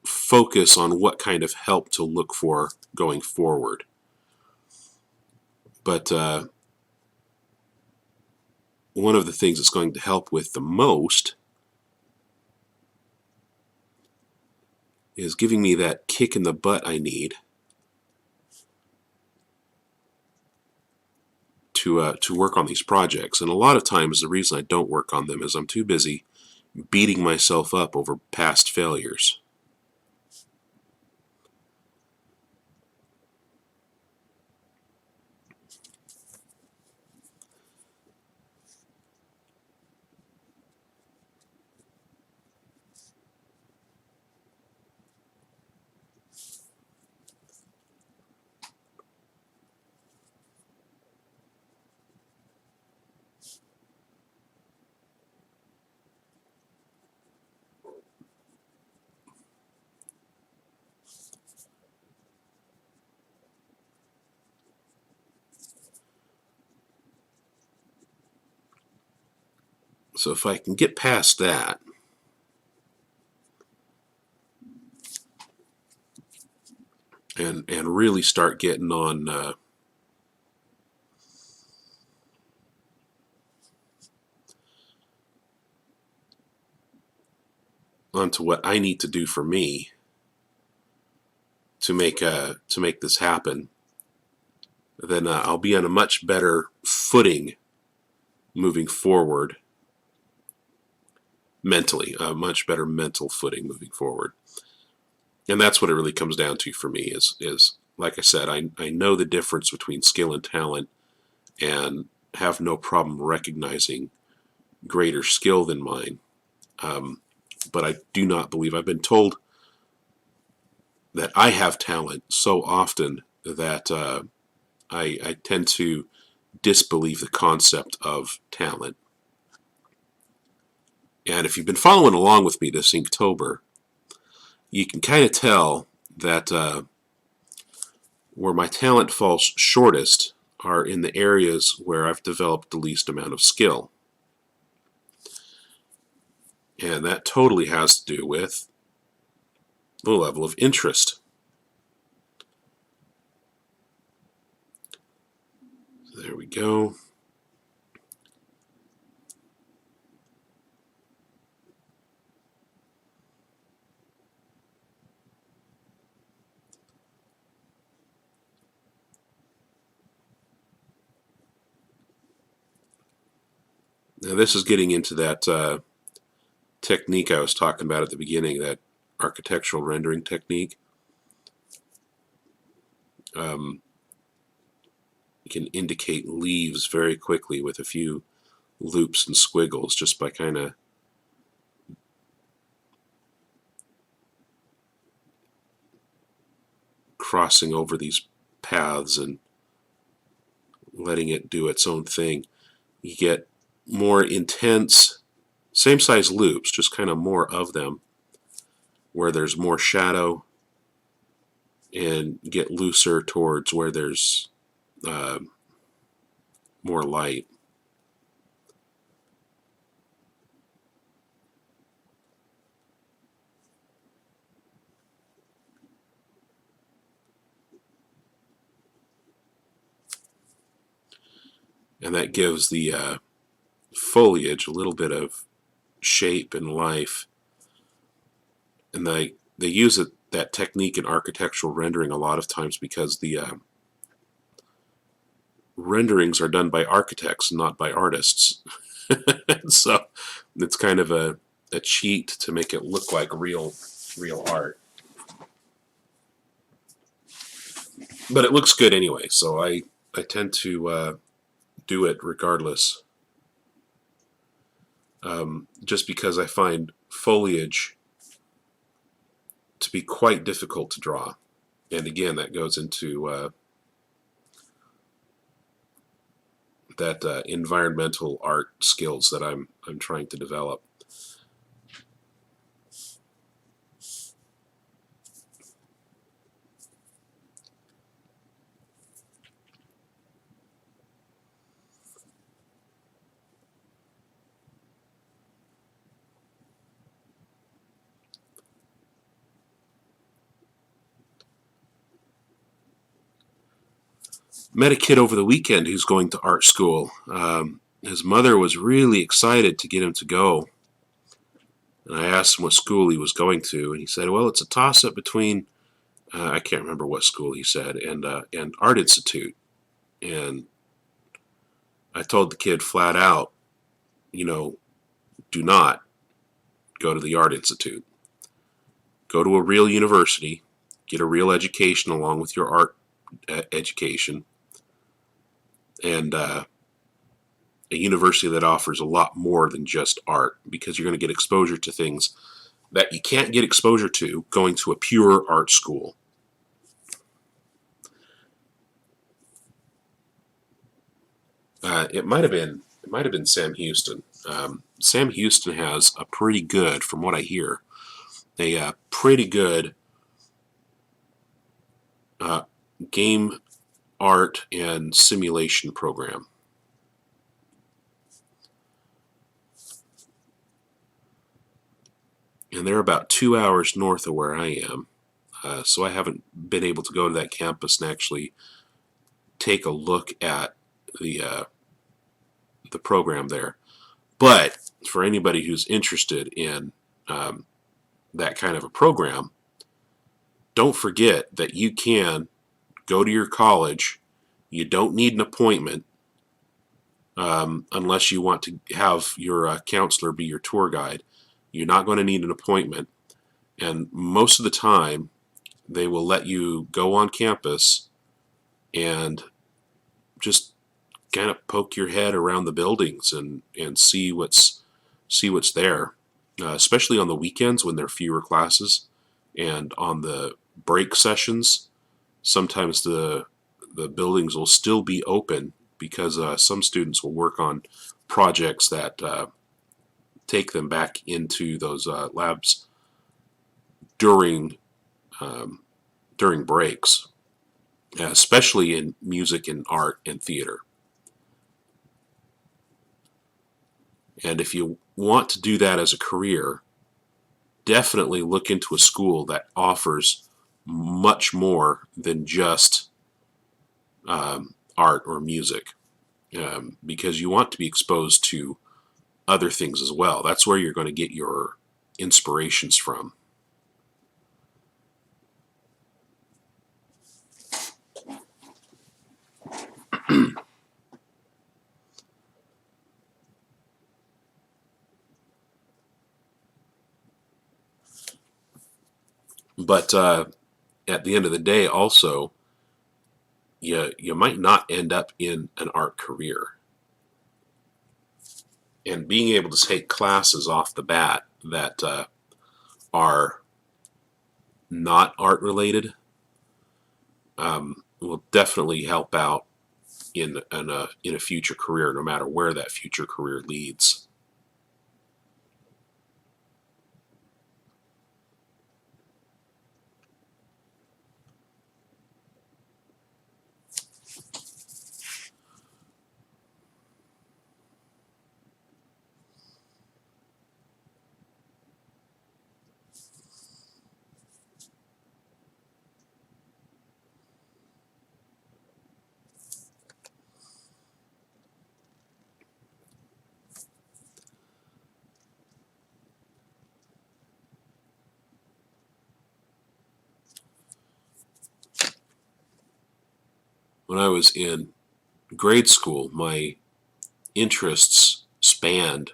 focus on what kind of help to look for going forward. But one of the things it's going to help with the most is giving me that kick in the butt I need to work on these projects. And a lot of times the reason I don't work on them is I'm too busy beating myself up over past failures. So if I can get past that, and really start getting on onto what I need to do for me to make this happen, then I'll be on a much better footing moving forward mentally, a much better mental footing moving forward. And that's what it really comes down to for me is like I said, I know the difference between skill and talent, and have no problem recognizing greater skill than mine. But I do not believe, I've been told that I have talent so often that I tend to disbelieve the concept of talent. And if you've been following along with me this Inktober, you can kind of tell that where my talent falls shortest are in the areas where I've developed the least amount of skill. And that totally has to do with the level of interest. There we go. Now this is getting into that technique I was talking about at the beginning, that architectural rendering technique. You can indicate leaves very quickly with a few loops and squiggles just by kind of crossing over these paths and letting it do its own thing. You get more intense, same size loops, just kind of more of them, where there's more shadow, and get looser towards where there's more light. And that gives the foliage a little bit of shape and life. And they use that technique in architectural rendering a lot of times because the renderings are done by architects, not by artists. So it's kind of a cheat to make it look like real art. But it looks good anyway, so I tend to do it regardless, just because I find foliage to be quite difficult to draw. And again, that goes into that environmental art skills that I'm trying to develop. Met a kid over the weekend who's going to art school. His mother was really excited to get him to go. And I asked him what school he was going to, and he said, well, it's a toss-up between, I can't remember what school he said, and Art Institute. And I told the kid flat out, do not go to the Art Institute. Go to a real university, get a real education along with your art education, and a university that offers a lot more than just art, because you're going to get exposure to things that you can't get exposure to going to a pure art school. It might have been Sam Houston. Sam Houston has a pretty good, from what I hear, a pretty good game art and simulation program. And they're about 2 hours north of where I am. So I haven't been able to go to that campus and actually take a look at the program there. But for anybody who's interested in that kind of a program, don't forget that you can go to your college. You don't need an appointment unless you want to have your counselor be your tour guide. You're not going to need an appointment. And most of the time, they will let you go on campus and just kind of poke your head around the buildings and see what's there, especially on the weekends when there are fewer classes, and on the break sessions. Sometimes the buildings will still be open because some students will work on projects that take them back into those labs during breaks, especially in music and art and theater. And if you want to do that as a career, definitely look into a school that offers much more than just art or music, because you want to be exposed to other things as well. That's where you're going to get your inspirations from. But at the end of the day, also, you might not end up in an art career. And being able to take classes off the bat that are not art related will definitely help out in a future career, no matter where that future career leads. When I was in grade school, my interests spanned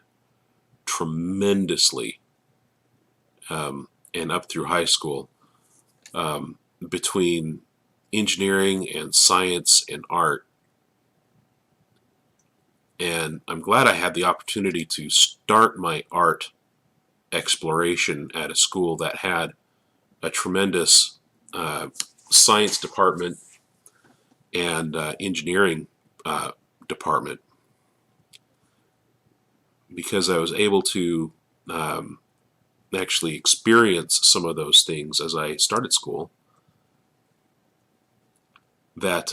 tremendously, and up through high school, between engineering and science and art. And I'm glad I had the opportunity to start my art exploration at a school that had a tremendous science department and engineering department, because I was able to actually experience some of those things as I started school that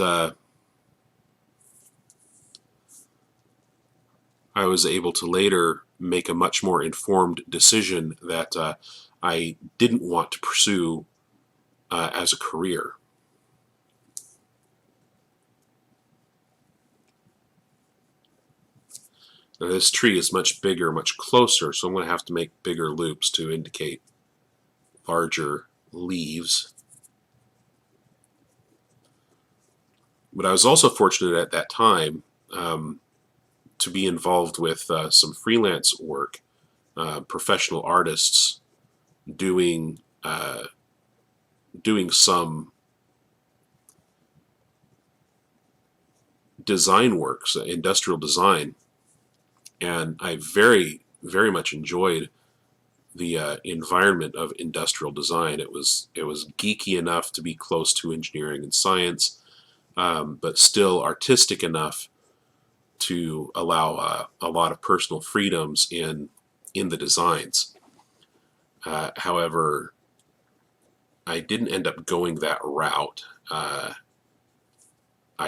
I was able to later make a much more informed decision that I didn't want to pursue as a career. Now this tree is much bigger, much closer, so I'm going to have to make bigger loops to indicate larger leaves. But I was also fortunate at that time to be involved with some freelance work, professional artists doing some design works, industrial design, and I very, very much enjoyed the environment of industrial design. It was geeky enough to be close to engineering and science, but still artistic enough to allow a lot of personal freedoms in the designs. However, I didn't end up going that route. I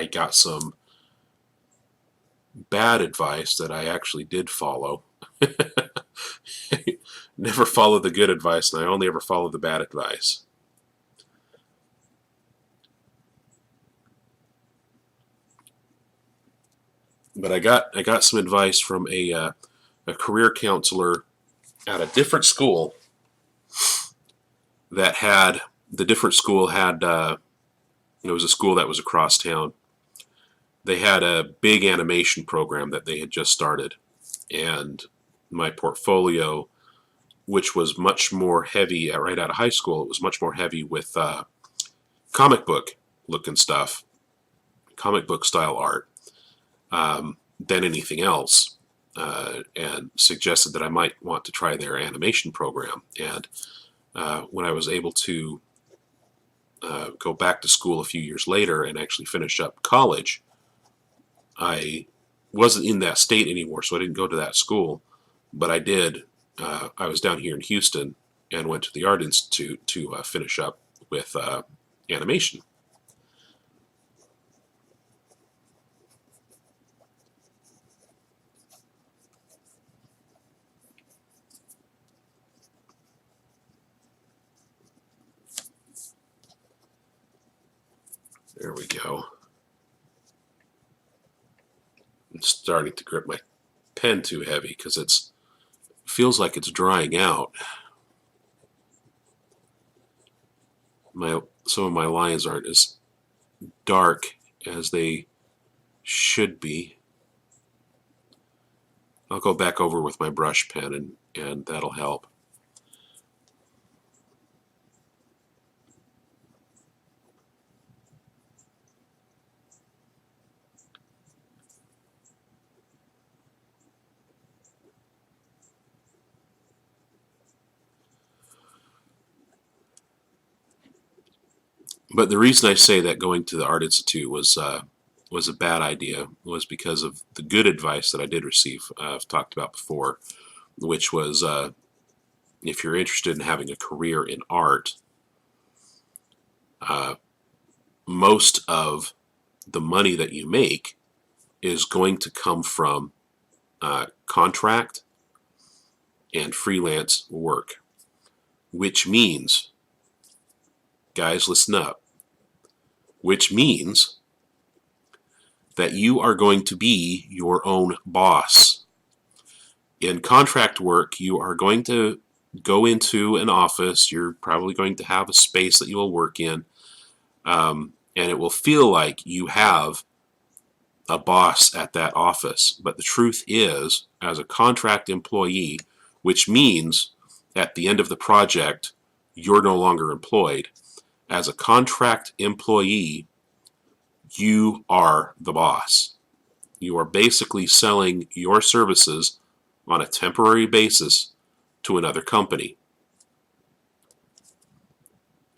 got some bad advice that I actually did follow. Never follow the good advice, and I only ever follow the bad advice. But I got some advice from a career counselor at a different school that had the different school had it was a school that was across town. They had a big animation program that they had just started, and my portfolio, which was much more heavy right out of high school, it was much more heavy with comic book looking stuff, comic book style art, than anything else, and suggested that I might want to try their animation program. And when I was able to go back to school a few years later and actually finish up college, I wasn't in that state anymore, so I didn't go to that school, but I did. I was down here in Houston and went to the Art Institute to finish up with animation. There we go. I'm starting to grip my pen too heavy because it feels like it's drying out. Some of my lines aren't as dark as they should be. I'll go back over with my brush pen and that'll help. But the reason I say that going to the Art Institute was a bad idea was because of the good advice that I did receive. I've talked about before, which was if you're interested in having a career in art, most of the money that you make is going to come from contract and freelance work, which means, guys, listen up, which means that you are going to be your own boss. In contract work, you are going to go into an office. You're probably going to have a space that you will work in, and it will feel like you have a boss at that office. But the truth is, as a contract employee, which means at the end of the project, you're no longer employed. As a contract employee, you are the boss. You are basically selling your services on a temporary basis to another company.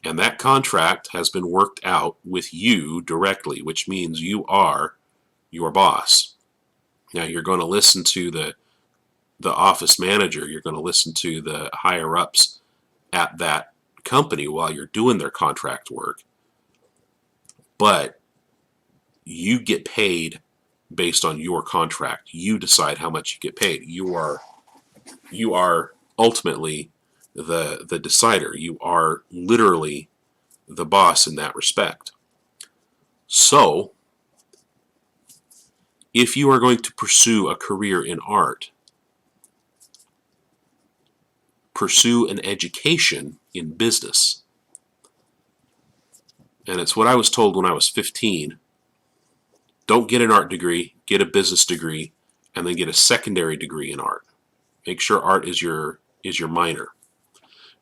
And that contract has been worked out with you directly, which means you are your boss. Now you're going to listen to the office manager, you're going to listen to the higher ups at that company while you're doing their contract work, but you get paid based on your contract. You decide how much you get paid. You are ultimately the decider. You are literally the boss in that respect. So if you are going to pursue a career in art, pursue an education in business. And it's what I was told when I was 15. Don't get an art degree, get a business degree, and then get a secondary degree in art. Make sure art is your minor.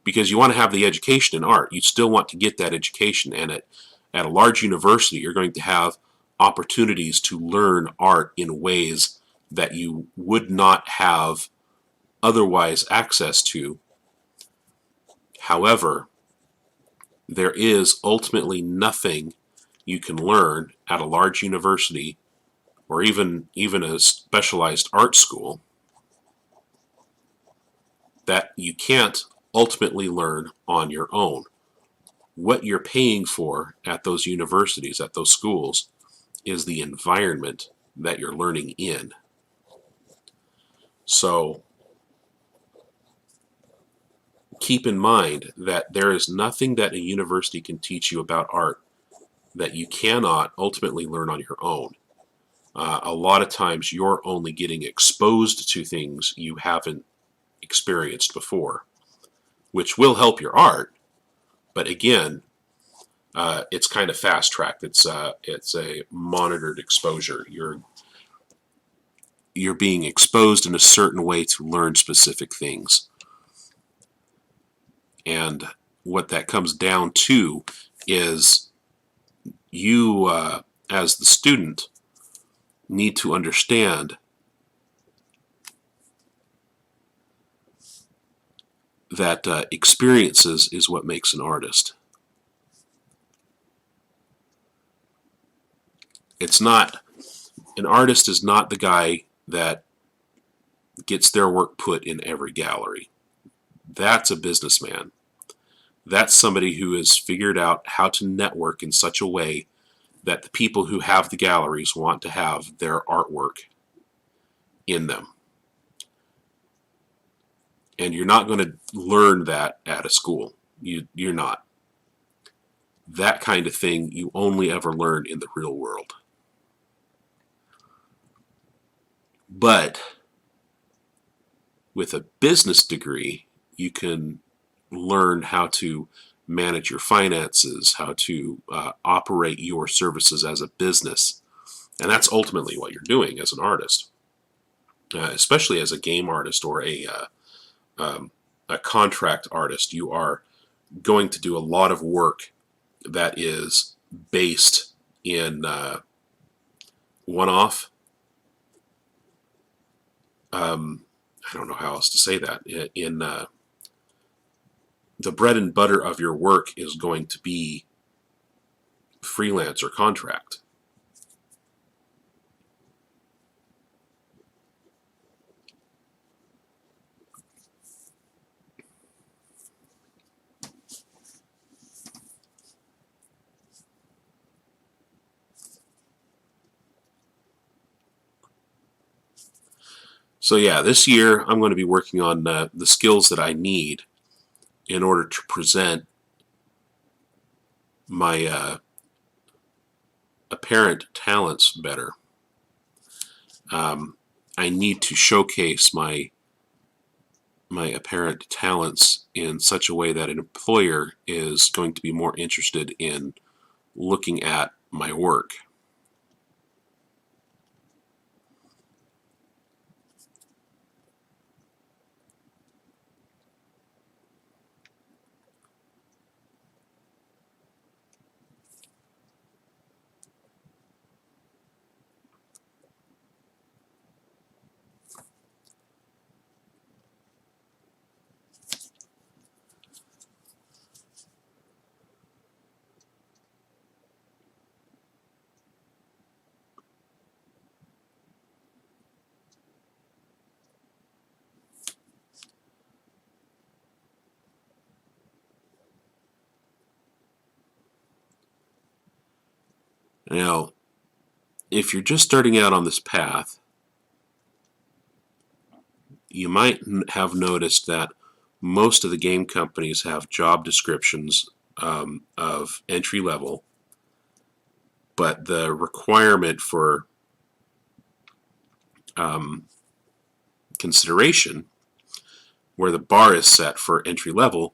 Because you want to have the education in art. You still want to get that education. And at a large university, you're going to have opportunities to learn art in ways that you would not have otherwise access to. However, there is ultimately nothing you can learn at a large university or even a specialized art school that you can't ultimately learn on your own. What you're paying for at those universities, at those schools, is the environment that you're learning in. So keep in mind that there is nothing that a university can teach you about art that you cannot ultimately learn on your own. A lot of times you're only getting exposed to things you haven't experienced before, which will help your art. But again, it's kind of fast tracked. It's a monitored exposure. You're being exposed in a certain way to learn specific things. And what that comes down to is you, as the student, need to understand that experiences is what makes an artist. It's not, an artist is not the guy that gets their work put in every gallery. That's a businessman. That's somebody who has figured out how to network in such a way that the people who have the galleries want to have their artwork in them. And you're not going to learn that at a school. You're not. That kind of thing you only ever learn in the real world. But with a business degree, you can learn how to manage your finances, how to operate your services as a business. And that's ultimately what you're doing as an artist, especially as a game artist or a contract artist. You are going to do a lot of work that is based in one-off. I don't know how else to say that. In the bread and butter of your work is going to be freelance or contract. So yeah, this year I'm going to be working on the skills that I need in order to present my apparent talents better. I need to showcase my apparent talents in such a way that an employer is going to be more interested in looking at my work. Now, if you're just starting out on this path, you might have noticed that most of the game companies have job descriptions of entry level, but the requirement for consideration, where the bar is set for entry level,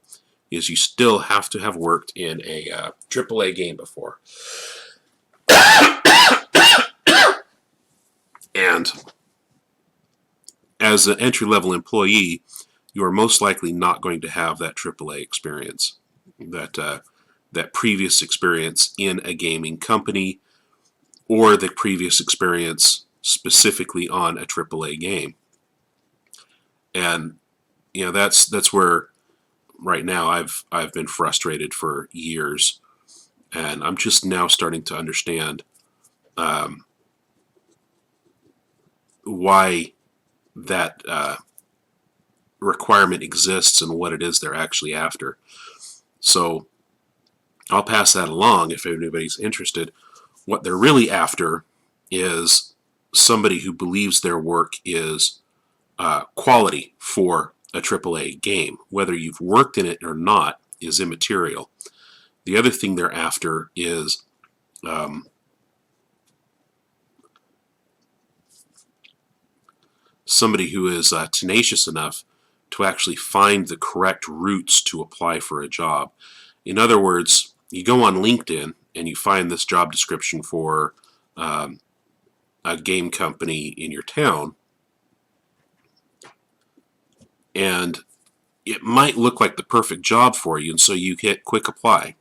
is you still have to have worked in a AAA game before. And as an entry level employee, you are most likely not going to have that AAA experience, that previous experience in a gaming company, or the previous experience specifically on a AAA game. And that's where right now I've been frustrated for years, and I'm just now starting to understand why that requirement exists and what it is they're actually after. So I'll pass that along if anybody's interested. What they're really after is somebody who believes their work is quality for a AAA game. Whether you've worked in it or not is immaterial. The other thing they're after is somebody who is tenacious enough to actually find the correct routes to apply for a job. In other words, you go on LinkedIn and you find this job description for a game company in your town, and it might look like the perfect job for you, and so you hit quick apply.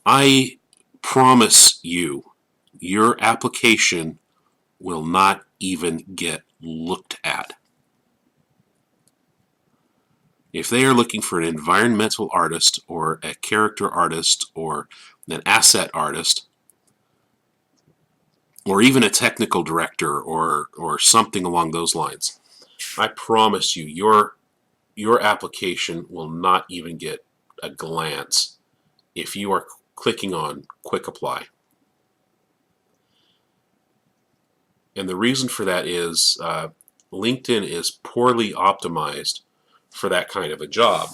I promise you, your application will not even get looked at. If they are looking for an environmental artist or a character artist or an asset artist, or even a technical director or something along those lines, I promise you, your application will not even get a glance if you are clicking on quick apply. And the reason for that is LinkedIn is poorly optimized for that kind of a job.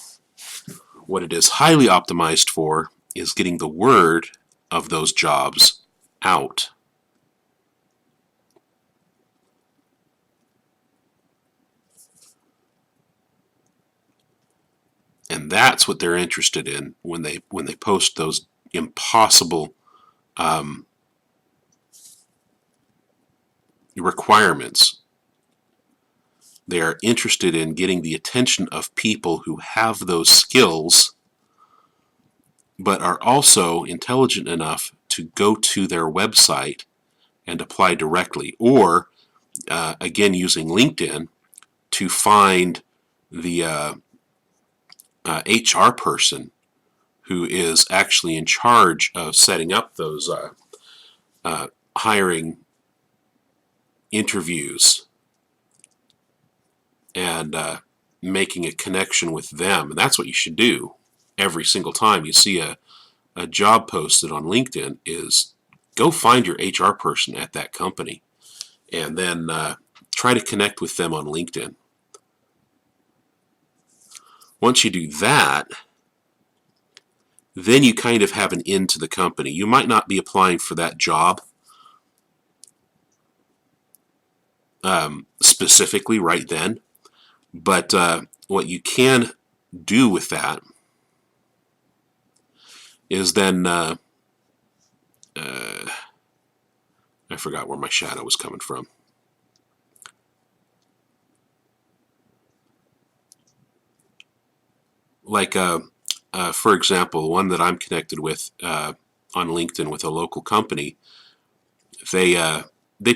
What it is highly optimized for is getting the word of those jobs out. And that's what they're interested in when they post those impossible requirements. They are interested in getting the attention of people who have those skills, but are also intelligent enough to go to their website and apply directly, or again using LinkedIn to find the HR person who is actually in charge of setting up those hiring interviews and making a connection with them. And that's what you should do every single time you see a job posted on LinkedIn, is go find your HR person at that company and then try to connect with them on LinkedIn. Once you do that, then you kind of have an in to the company. You might not be applying for that job specifically right then, but what you can do with that is then I forgot where my shadow was coming from. Like for example, one that I'm connected with on LinkedIn with a local company, they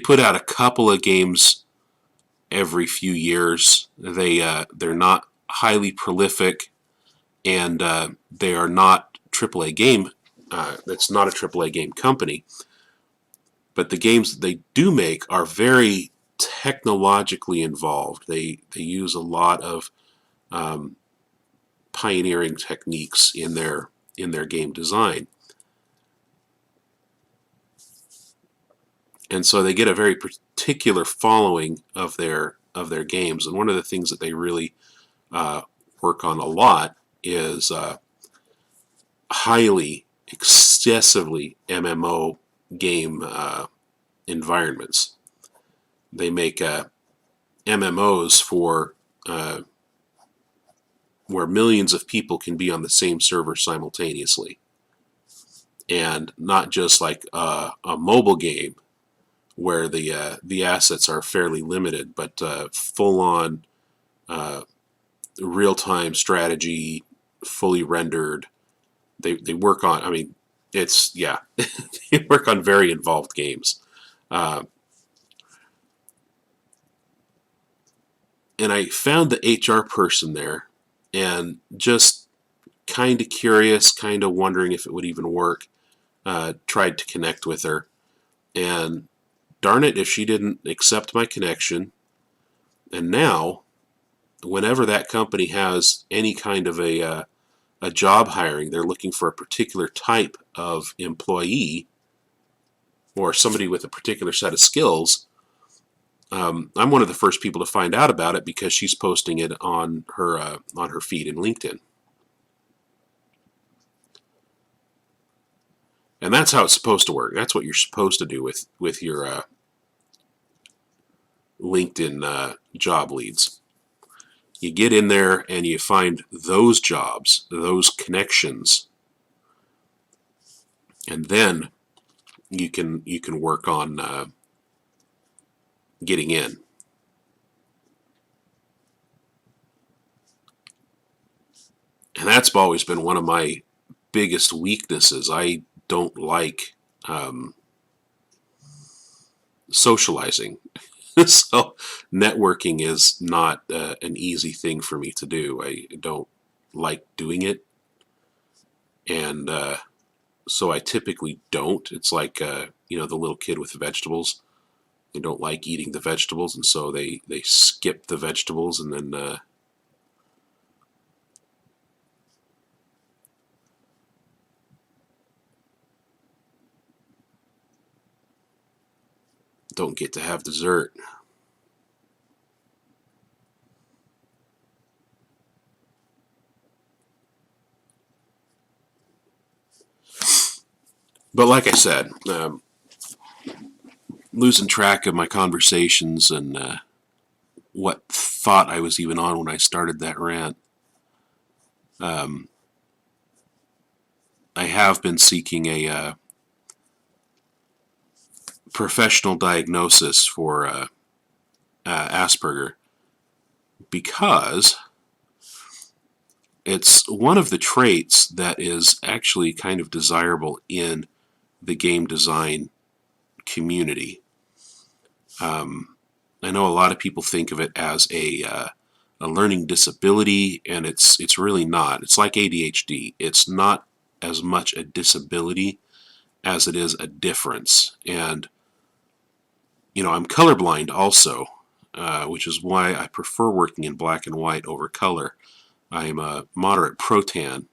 put out a couple of games every few years. They're not highly prolific, and they are not AAA game. It's not a AAA game company, but the games that they do make are very technologically involved. They use a lot of pioneering techniques in their game design. and so they get a very particular following of their games. And one of the things that they really work on a lot is highly, excessively MMO game environments. They make MMOs for where millions of people can be on the same server simultaneously, and not just like a mobile game where the assets are fairly limited, but full on real time strategy, fully rendered. They work on. I mean, it's yeah, they work on very involved games. Uh, and I found the HR person there, and just kind of curious, kind of wondering if it would even work. Tried to connect with her, and darn it if she didn't accept my connection. And now, whenever that company has any kind of a job hiring, they're looking for a particular type of employee or somebody with a particular set of skills. I'm one of the first people to find out about it because she's posting it on her feed in LinkedIn. And that's how it's supposed to work. That's what you're supposed to do with your LinkedIn job leads. You get in there and you find those jobs, those connections, and then you can work on getting in. And that's always been one of my biggest weaknesses. I don't like socializing. So networking is not an easy thing for me to do. I don't like doing it. And so I typically don't. It's like, the little kid with the vegetables. They don't like eating the vegetables, and so they skip the vegetables, and then don't get to have dessert. But like I said, losing track of my conversations and what thought I was even on when I started that rant. I have been seeking a professional diagnosis for Asperger, because it's one of the traits that is actually kind of desirable in the game design community. I know a lot of people think of it as a learning disability, and it's really not. It's like ADHD. It's not as much a disability as it is a difference. And I'm colorblind also, which is why I prefer working in black and white over color. I am a moderate protan,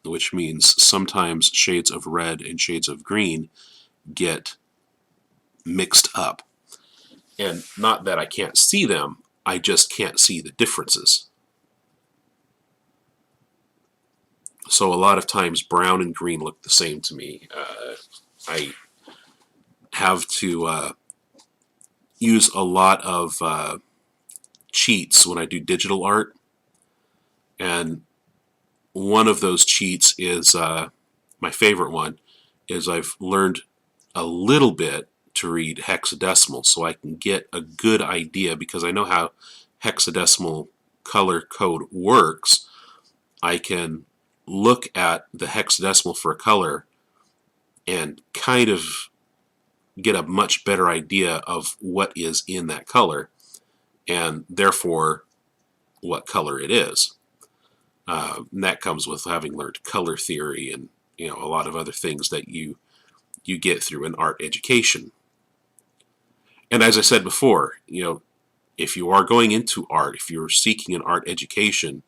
which means sometimes shades of red and shades of green get mixed up. And not that I can't see them, I just can't see the differences. So a lot of times brown and green look the same to me. I have to use a lot of cheats when I do digital art. And one of those cheats is, my favorite one, is I've learned a little bit to read hexadecimal so I can get a good idea, because I know how hexadecimal color code works. I can look at the hexadecimal for a color and kind of get a much better idea of what is in that color, and therefore what color it is. And that comes with having learned color theory and a lot of other things that you get through an art education. And as I said before, if you are going into art, if you're seeking an art education,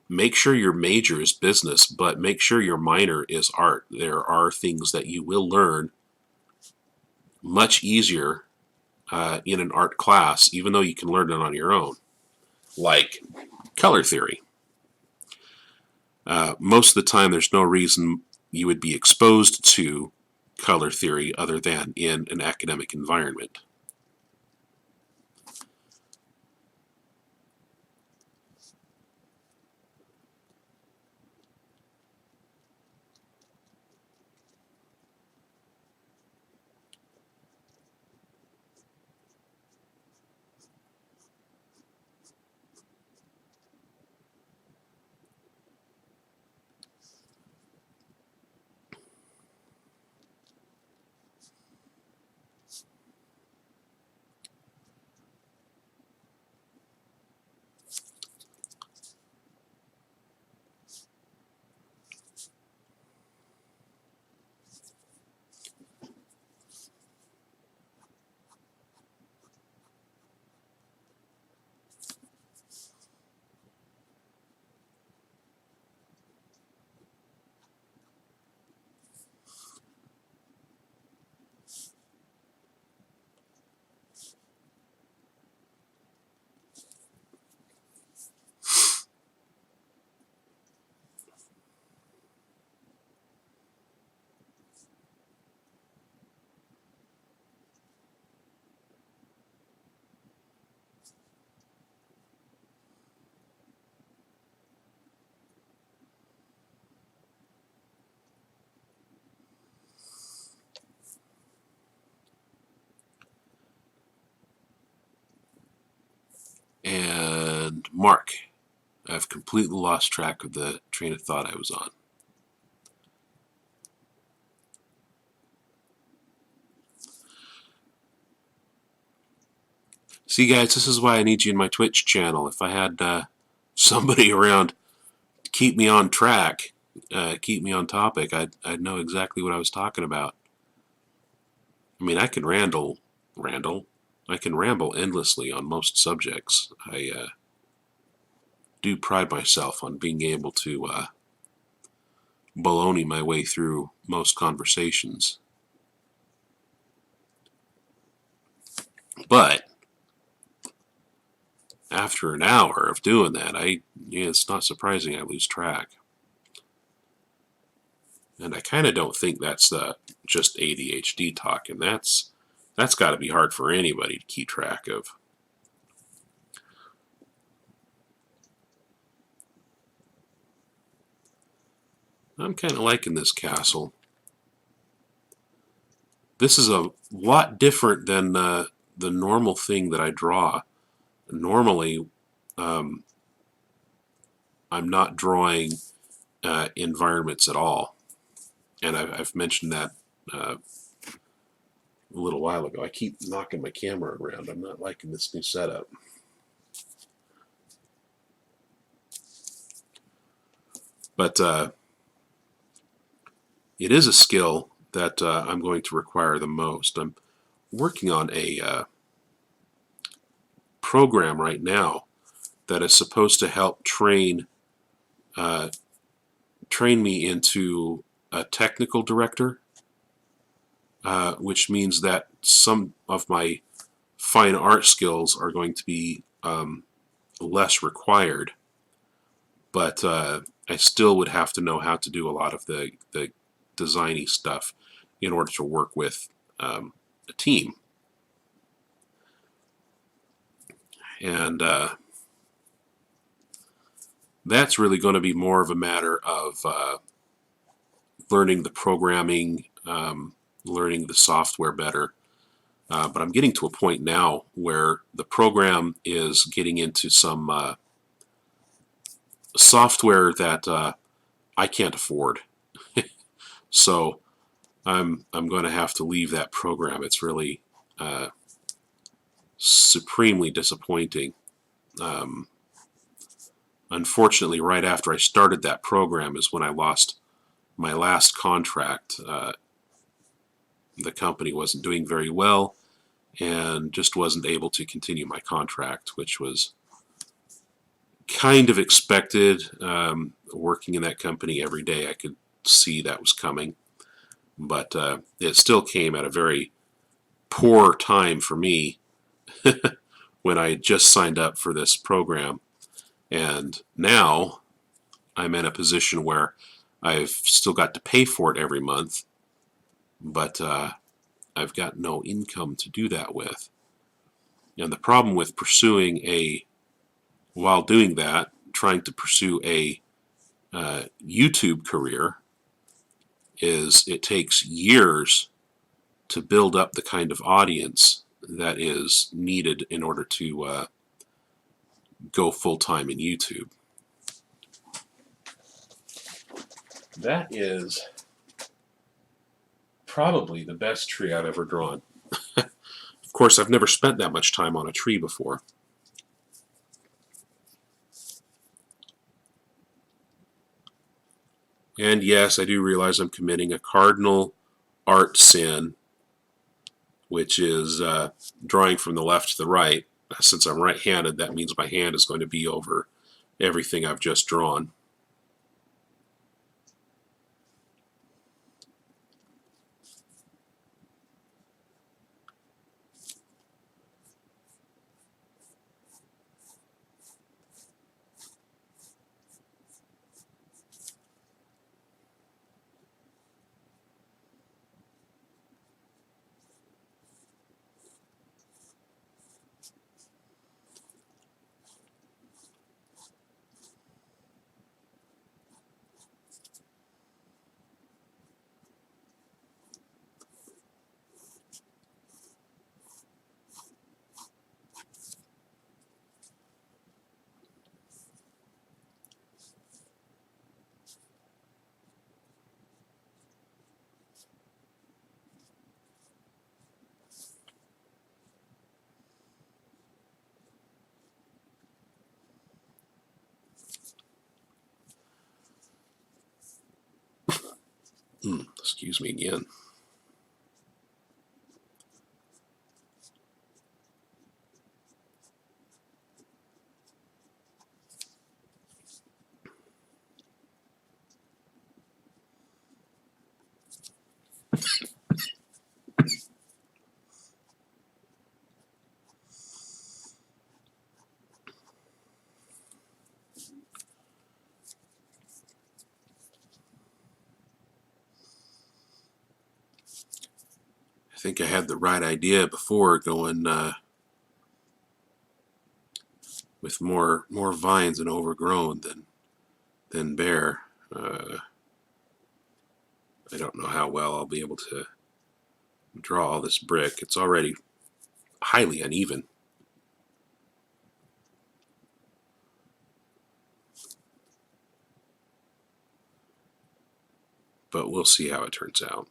make sure your major is business, but make sure your minor is art. There are things that you will learn much easier in an art class, even though you can learn it on your own, like color theory. Most of the time, there's no reason you would be exposed to color theory other than in an academic environment. And Mark, I've completely lost track of the train of thought I was on. See, guys, this is why I need you in my Twitch channel. If I had somebody around to keep me on track, keep me on topic, I'd know exactly what I was talking about. I mean, I can I can ramble endlessly on most subjects. I do pride myself on being able to baloney my way through most conversations. But after an hour of doing that, it's not surprising I lose track. And I kind of don't think that's just ADHD talking. That's got to be hard for anybody to keep track of. I'm kind of liking this castle. This is a lot different than the normal thing that I draw. Normally, I'm not drawing environments at all. And I've mentioned that a little while ago. I keep knocking my camera around. I'm not liking this new setup. But it is a skill that I'm going to require the most. I'm working on a program right now that is supposed to help train me into a technical director, which means that some of my fine art skills are going to be less required, but I still would have to know how to do a lot of the designy stuff in order to work with a team. And that's really going to be more of a matter of learning the programming, learning the software better. But I'm getting to a point now where the program is getting into some software that I can't afford. So I'm going to have to leave that program. It's really supremely disappointing. Unfortunately, right after I started that program is when I lost my last contract. The company wasn't doing very well and just wasn't able to continue my contract, which was kind of expected. Working in that company every day, I could see that was coming. But it still came at a very poor time for me when I just signed up for this program. And now I'm in a position where I've still got to pay for it every month, but I've got no income to do that with. And the problem with while doing that, trying to pursue a YouTube career is it takes years to build up the kind of audience that is needed in order to go full-time in YouTube. That is probably the best tree I've ever drawn. Of course, I've never spent that much time on a tree before. And yes, I do realize I'm committing a cardinal art sin, which is drawing from the left to the right. Since I'm right-handed, that means my hand is going to be over everything I've just drawn. Excuse me again. I think I had the right idea before, going with more vines and overgrown than bare. I don't know how well I'll be able to draw all this brick. It's already highly uneven. But we'll see how it turns out.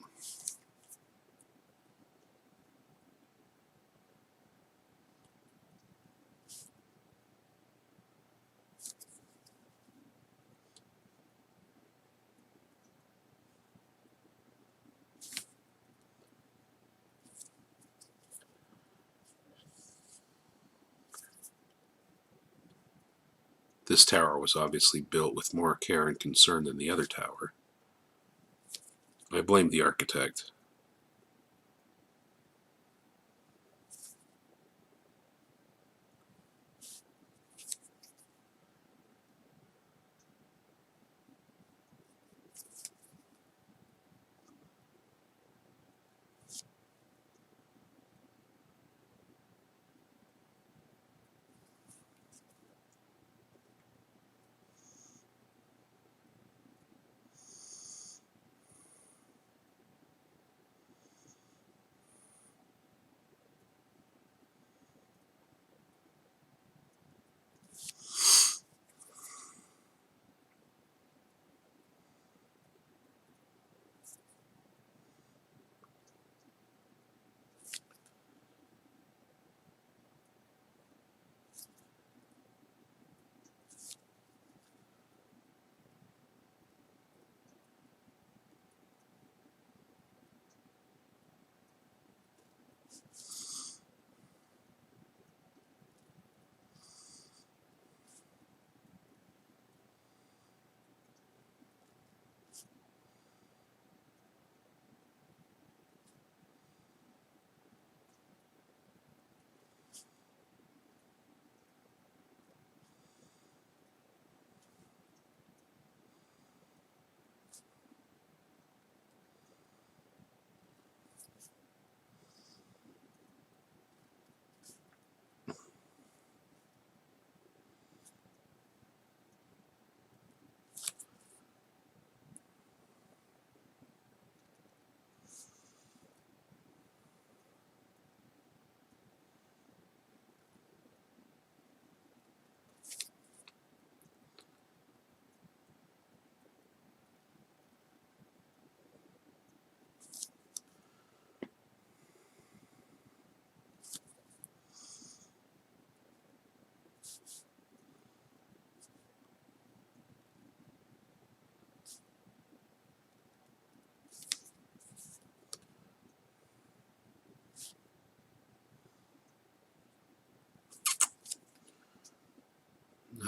This tower was obviously built with more care and concern than the other tower. I blame the architect.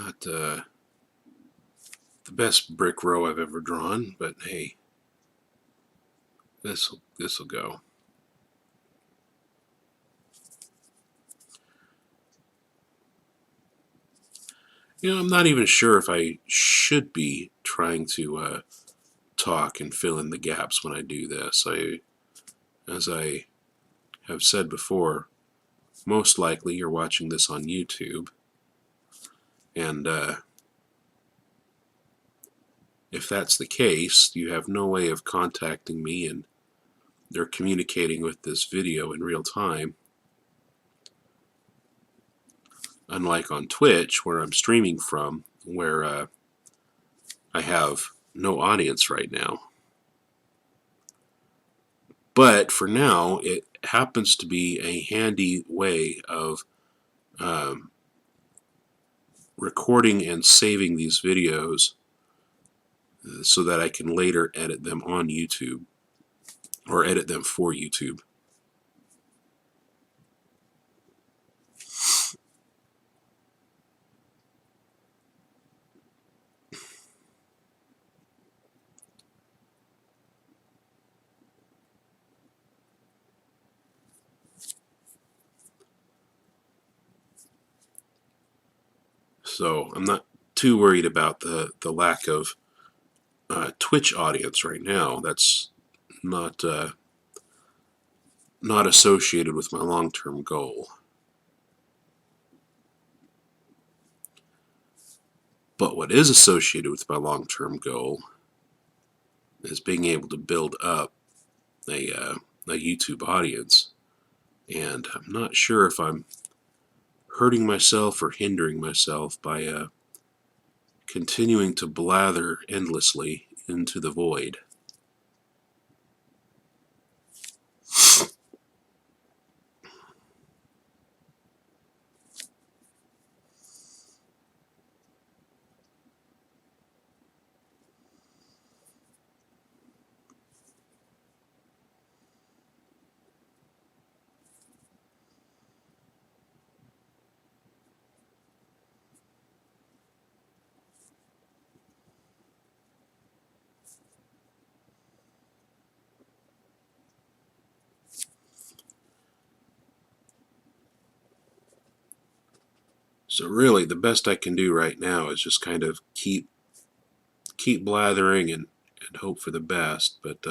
Not the best brick row I've ever drawn, but hey, this'll go. I'm not even sure if I should be trying to talk and fill in the gaps when I do this. As I have said before, most likely you're watching this on YouTube, and if that's the case, you have no way of contacting me and they're communicating with this video in real time. Unlike on Twitch, where I'm streaming from, where I have no audience right now. But for now, it happens to be a handy way of recording and saving these videos so that I can later edit them on YouTube, or edit them for YouTube. So I'm not too worried about the lack of Twitch audience right now. That's not not associated with my long-term goal. But what is associated with my long-term goal is being able to build up a YouTube audience. And I'm not sure if I'm hurting myself or hindering myself by continuing to blather endlessly into the void. So really, the best I can do right now is just kind of keep blathering and hope for the best. But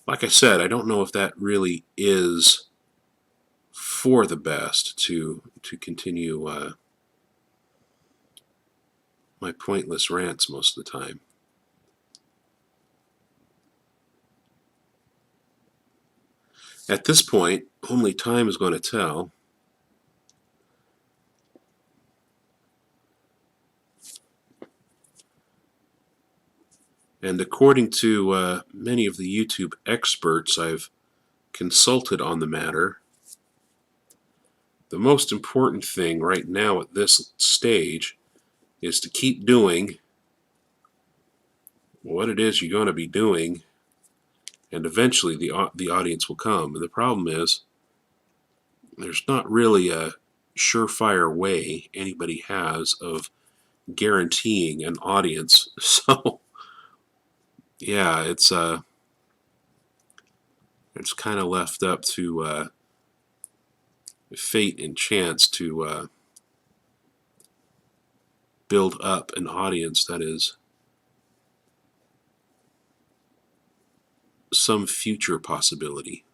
like I said, I don't know if that really is for the best to continue my pointless rants most of the time. At this point, only time is going to tell. And according to many of the YouTube experts I've consulted on the matter, the most important thing right now at this stage is to keep doing what it is you're going to be doing, and eventually the audience will come. And the problem is, there's not really a surefire way anybody has of guaranteeing an audience. So yeah, it's kind of left up to fate and chance to build up an audience that is some future possibility.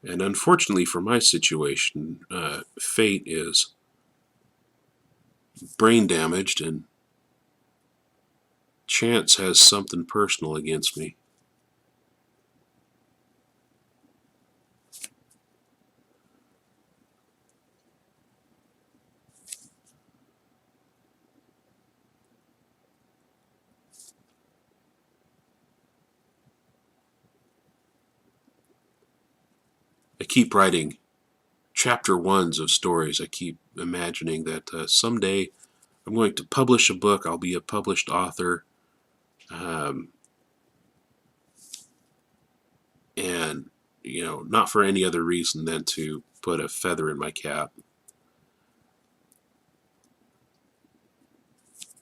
And unfortunately for my situation, fate is brain damaged, and chance has something personal against me. I keep writing chapter ones of stories. I keep imagining that someday I'm going to publish a book. I'll be a published author. Um, and, you know, not for any other reason than to put a feather in my cap.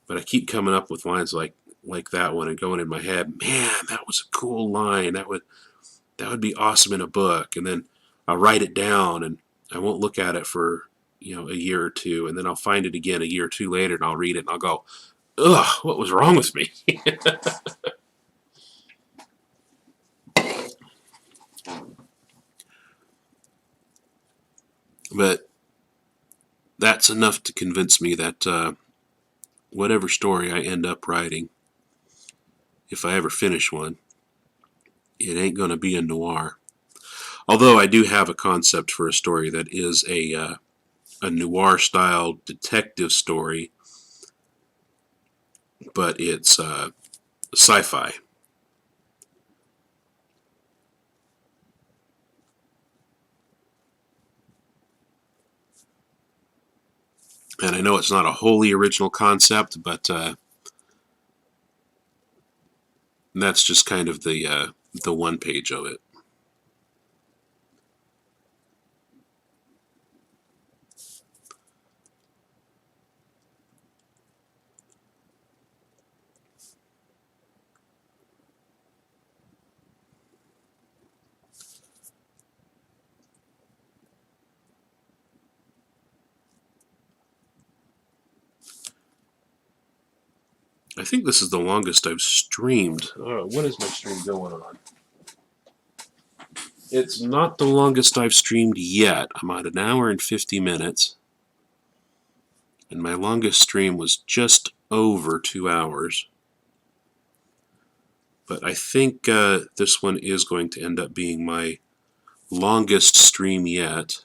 But I keep coming up with lines like that one and going in my head, man, that was a cool line. That would be awesome in a book. And then I'll write it down and I won't look at it for, you know, a year or two, and then I'll find it again a year or two later and I'll read it and I'll go, ugh, what was wrong with me? But that's enough to convince me that whatever story I end up writing, if I ever finish one, it ain't going to be a noir. Although I do have a concept for a story that is a noir-style detective story, but it's sci-fi. And I know it's not a wholly original concept, but that's just kind of the one page of it. I think this is the longest I've streamed. What is my stream going on? It's not the longest I've streamed yet. I'm at an hour and 50 minutes. And my longest stream was just over 2 hours. But I think this one is going to end up being my longest stream yet.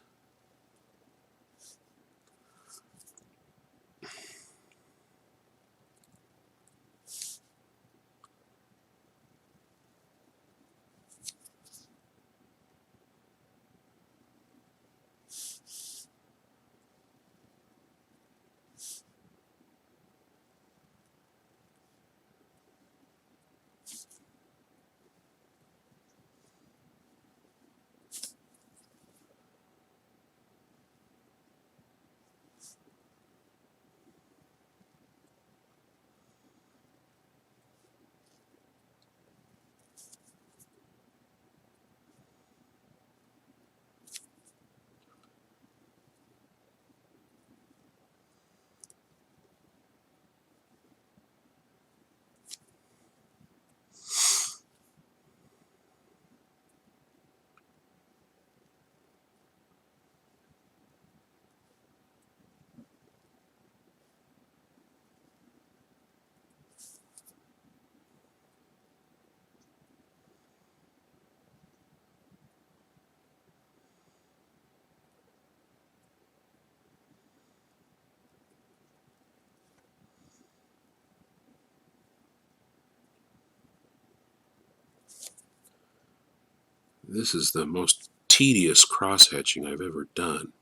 This is the most tedious cross-hatching I've ever done.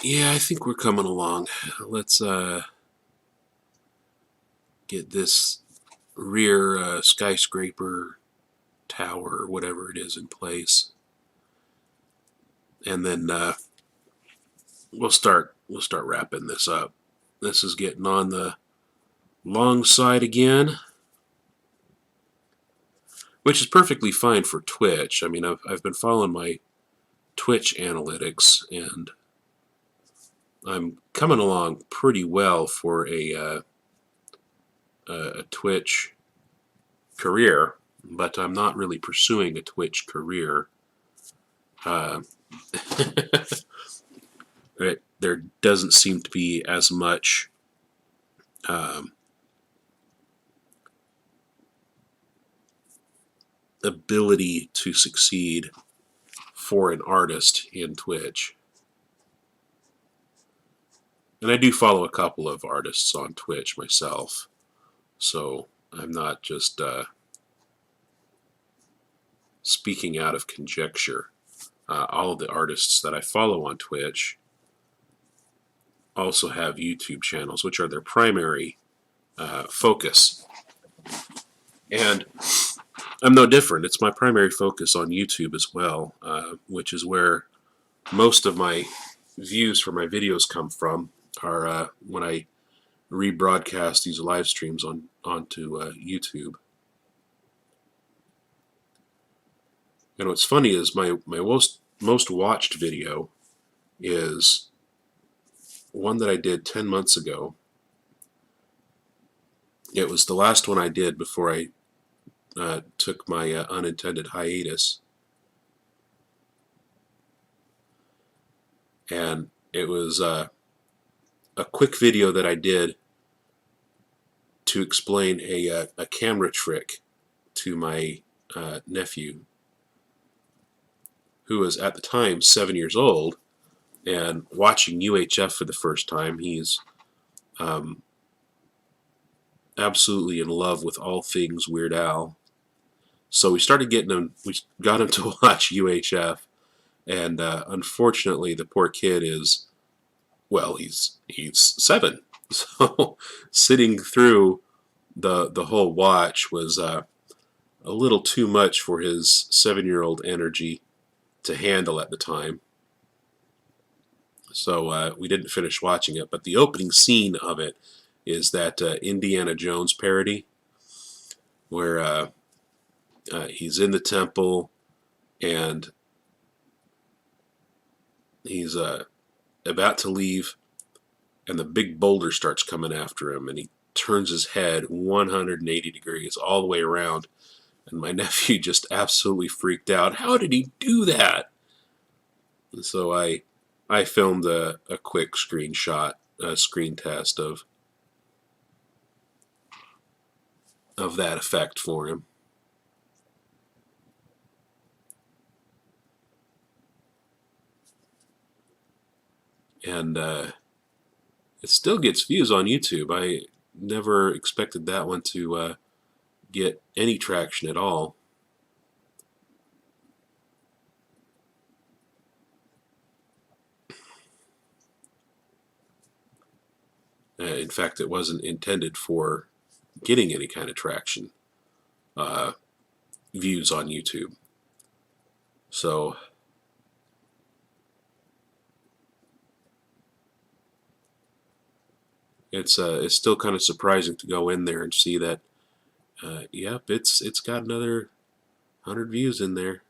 Yeah, I think we're coming along. Let's get this rear skyscraper tower or whatever it is in place, and then we'll start wrapping this up. This is getting on the long side again, which is perfectly fine for Twitch. I mean, I've been following my Twitch analytics, and I'm coming along pretty well for a Twitch career, but I'm not really pursuing a Twitch career. Uh, there doesn't seem to be as much um, ability to succeed for an artist in Twitch. And I do follow a couple of artists on Twitch myself, so I'm not just speaking out of conjecture. All of the artists that I follow on Twitch also have YouTube channels, which are their primary focus. And I'm no different. It's my primary focus on YouTube as well, which is where most of my views for my videos come from, are when I rebroadcast these live streams onto YouTube. And what's funny is my most watched video is one that I did 10 months ago. It was the last one I did before I took my unintended hiatus. And it was a quick video that I did to explain a camera trick to my nephew, who was at the time 7 years old, and watching UHF for the first time. He's absolutely in love with all things Weird Al. So we got him to watch UHF, and unfortunately, the poor kid is, well, he's 7, so sitting through the whole watch was a little too much for his 7-year-old energy to handle at the time. So we didn't finish watching it, but the opening scene of it is that Indiana Jones parody where he's in the temple and he's about to leave, and the big boulder starts coming after him, and he turns his head 180 degrees all the way around, and my nephew just absolutely freaked out. How did he do that? And so I filmed a quick screenshot, a screen test of that effect for him. And it still gets views on YouTube. I never expected that one to get any traction at all. In fact, it wasn't intended for getting any kind of traction, views on YouTube. So it's still kind of surprising to go in there and see that, yep, it's got another 100 views in there.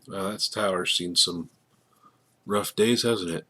That tower's seen some rough days, hasn't it?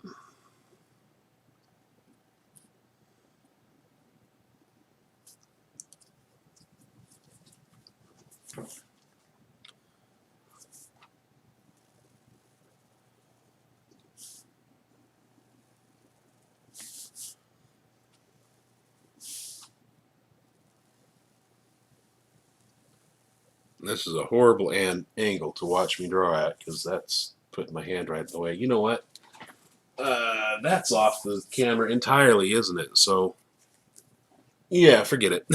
This is a horrible angle to watch me draw at, because that's putting my hand right in the way. You know what? That's off the camera entirely, isn't it? So, yeah, forget it.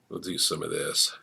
We'll do some of this.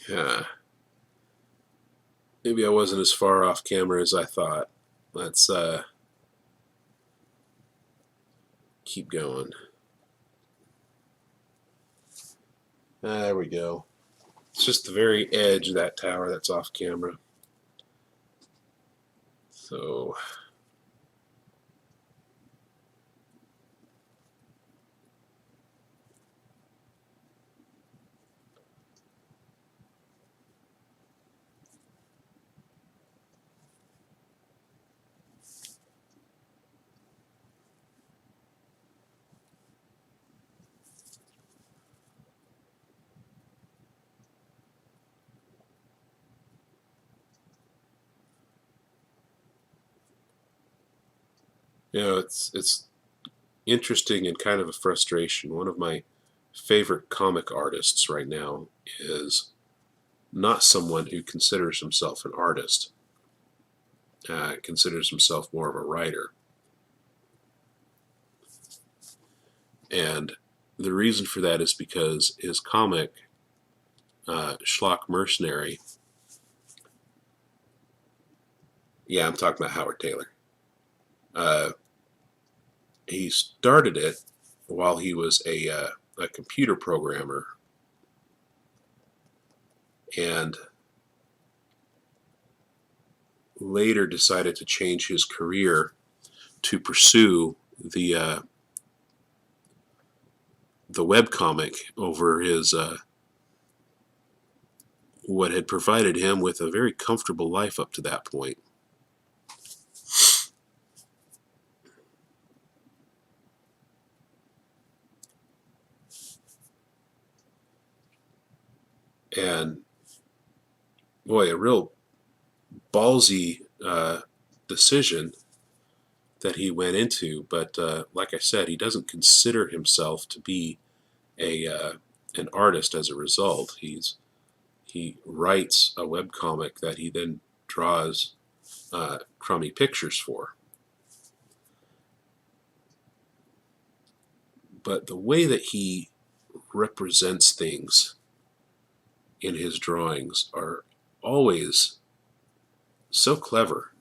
Yeah. Maybe I wasn't as far off camera as I thought. Let's keep going. There we go. It's just the very edge of that tower that's off camera. So, it's interesting and kind of a frustration. One of my favorite comic artists right now is not someone who considers himself an artist. Considers himself more of a writer. And the reason for that is because his comic, Schlock Mercenary, yeah, I'm talking about Howard Taylor. He started it while he was a computer programmer, and later decided to change his career to pursue the webcomic over his what had provided him with a very comfortable life up to that point. And boy, a real ballsy decision that he went into. But like I said, he doesn't consider himself to be a an artist as a result. He writes a webcomic that he then draws crummy pictures for. But the way that he represents things in his drawings are always so clever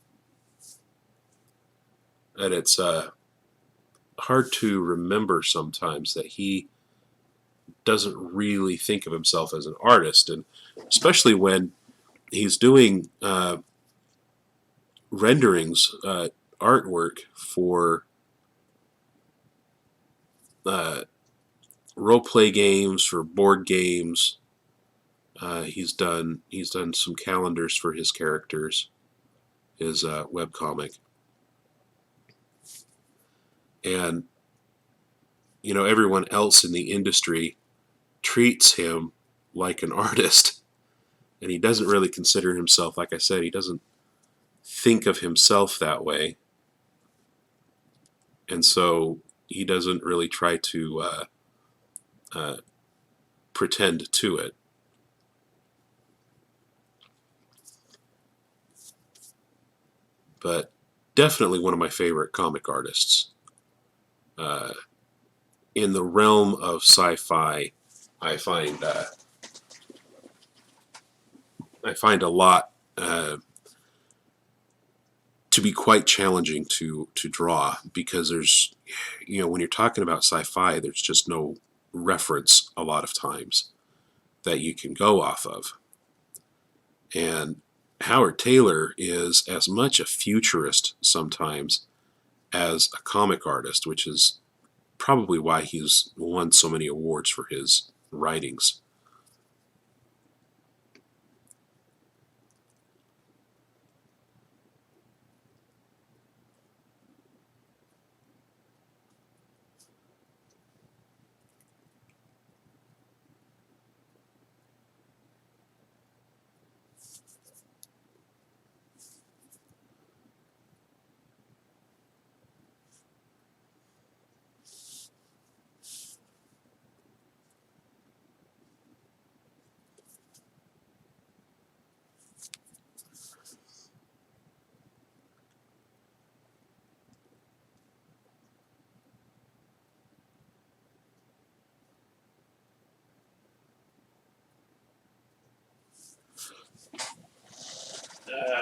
that it's hard to remember sometimes that he doesn't really think of himself as an artist, and especially when he's doing renderings, artwork for role play games, for board games. He's done some calendars for his characters, his webcomic, and everyone else in the industry treats him like an artist, and he doesn't really consider himself. Like I said, he doesn't think of himself that way, and so he doesn't really try to uh, pretend to it. But definitely one of my favorite comic artists. Uh, in the realm of sci-fi, I find a lot to be quite challenging to draw, because there's, when you're talking about sci-fi, there's just no reference a lot of times that you can go off of. And Howard Taylor is as much a futurist sometimes as a comic artist, which is probably why he's won so many awards for his writings.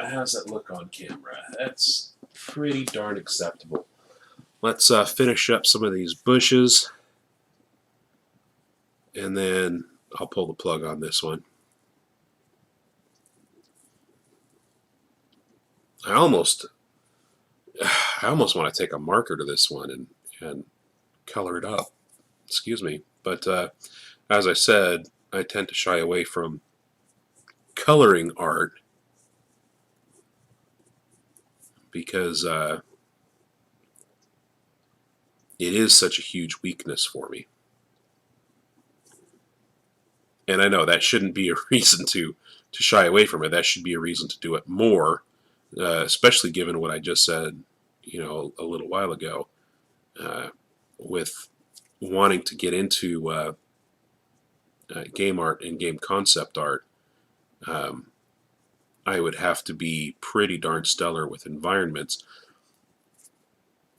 How's that look on camera? That's pretty darn acceptable. Let's finish up some of these bushes, and then I'll pull the plug on this one. I almost want to take a marker to this one and color it up. Excuse me. But as I said, I tend to shy away from coloring art because it is such a huge weakness for me. And I know that shouldn't be a reason to shy away from it. That should be a reason to do it more, especially given what I just said, a little while ago, with wanting to get into game art and game concept art. I would have to be pretty darn stellar with environments.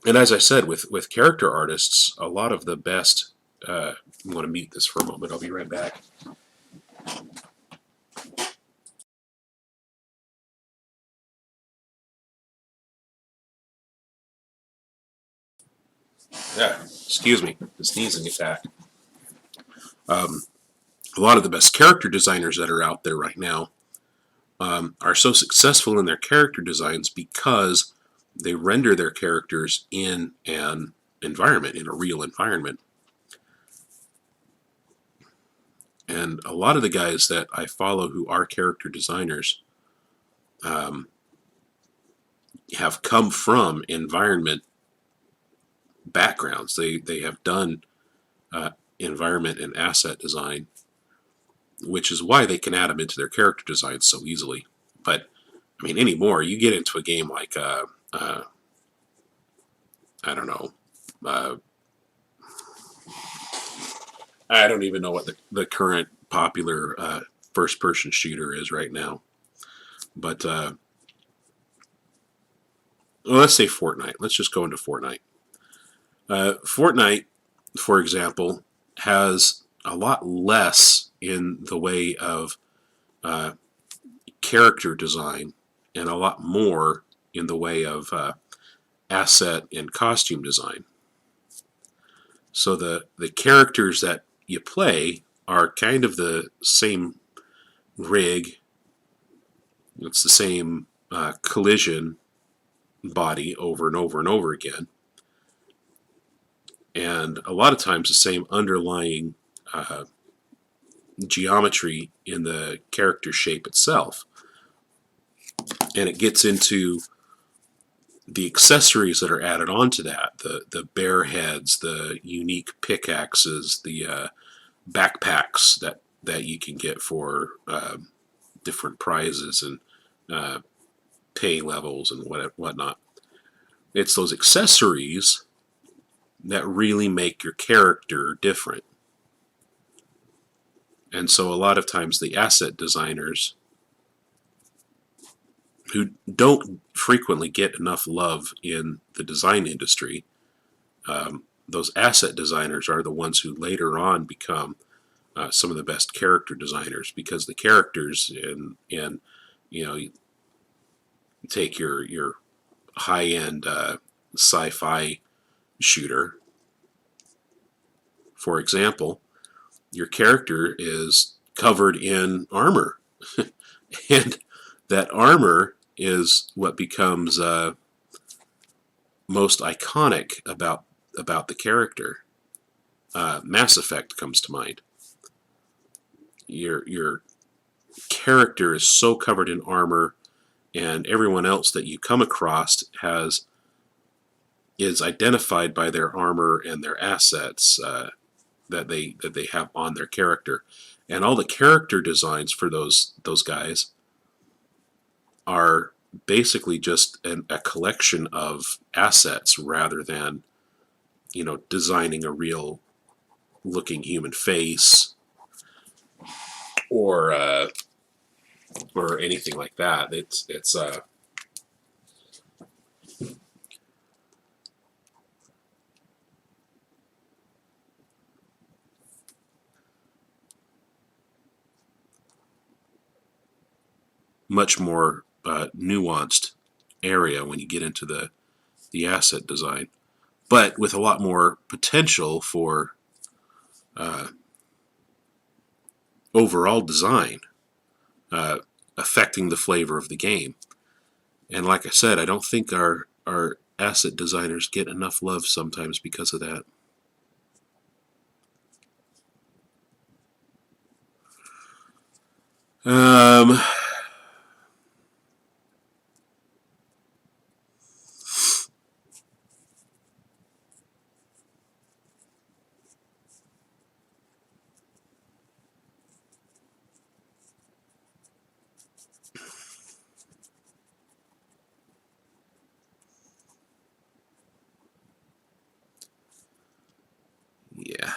And as I said, with character artists, a lot of the best. I want to mute this for a moment. I'll be right back. Yeah, excuse me, the sneezing attack. A lot of the best character designers that are out there right now are so successful in their character designs because they render their characters in an environment, in a real environment. And a lot of the guys that I follow who are character designers have come from environment backgrounds. They have done environment and asset design, which is why they can add them into their character designs so easily. But I mean, anymore, you get into a game like I don't know. I don't even know what the current popular first-person shooter is right now. But well, let's say Fortnite. Let's just go into Fortnite. Fortnite, for example, has a lot less in the way of character design and a lot more in the way of asset and costume design. So the characters that you play are kind of the same rig. It's the same collision body over and over and over again. And a lot of times the same underlying geometry in the character shape itself. And it gets into the accessories that are added onto that, the bear heads, the unique pickaxes, the backpacks that you can get for different prizes, and pay levels and whatnot. It's those accessories that really make your character different. And so a lot of times the asset designers, who don't frequently get enough love in the design industry, those asset designers are the ones who later on become some of the best character designers, because the characters in you know, take your high end sci-fi shooter, for example. Your character is covered in armor, and that armor is what becomes most iconic about the character. Mass Effect comes to mind. Your character is so covered in armor, and everyone else that you come across is identified by their armor and their assets that they have on their character, and all the character designs for those guys are basically just a collection of assets rather than, designing a real looking human face or anything like that. It's much more nuanced area when you get into the asset design, but with a lot more potential for uh, overall design, uh, affecting the flavor of the game. And like I said, I don't think our asset designers get enough love sometimes because of that. Um, yeah.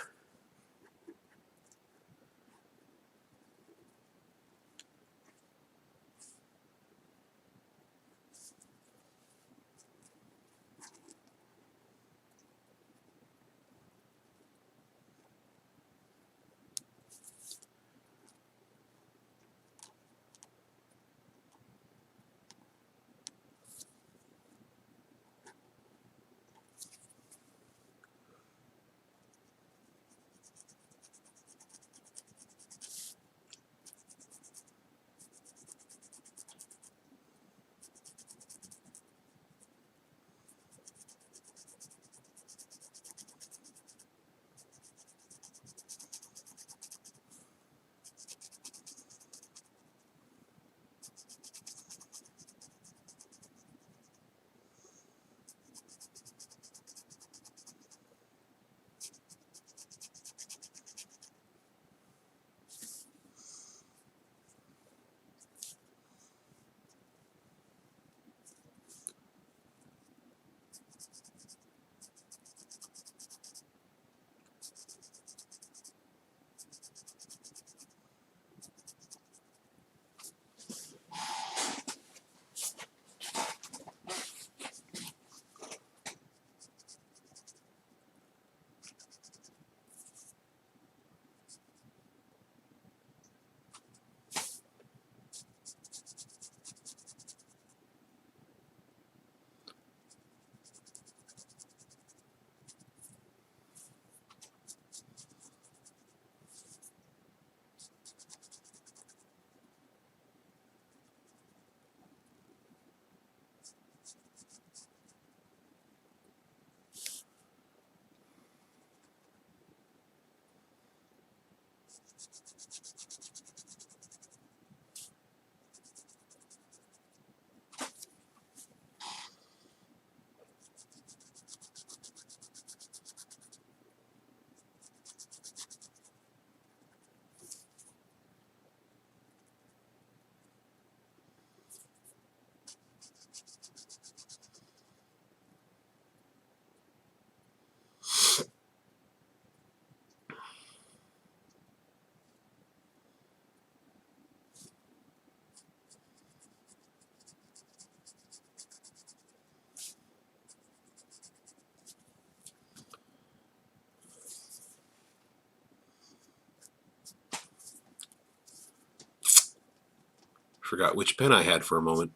Forgot which pen I had for a moment.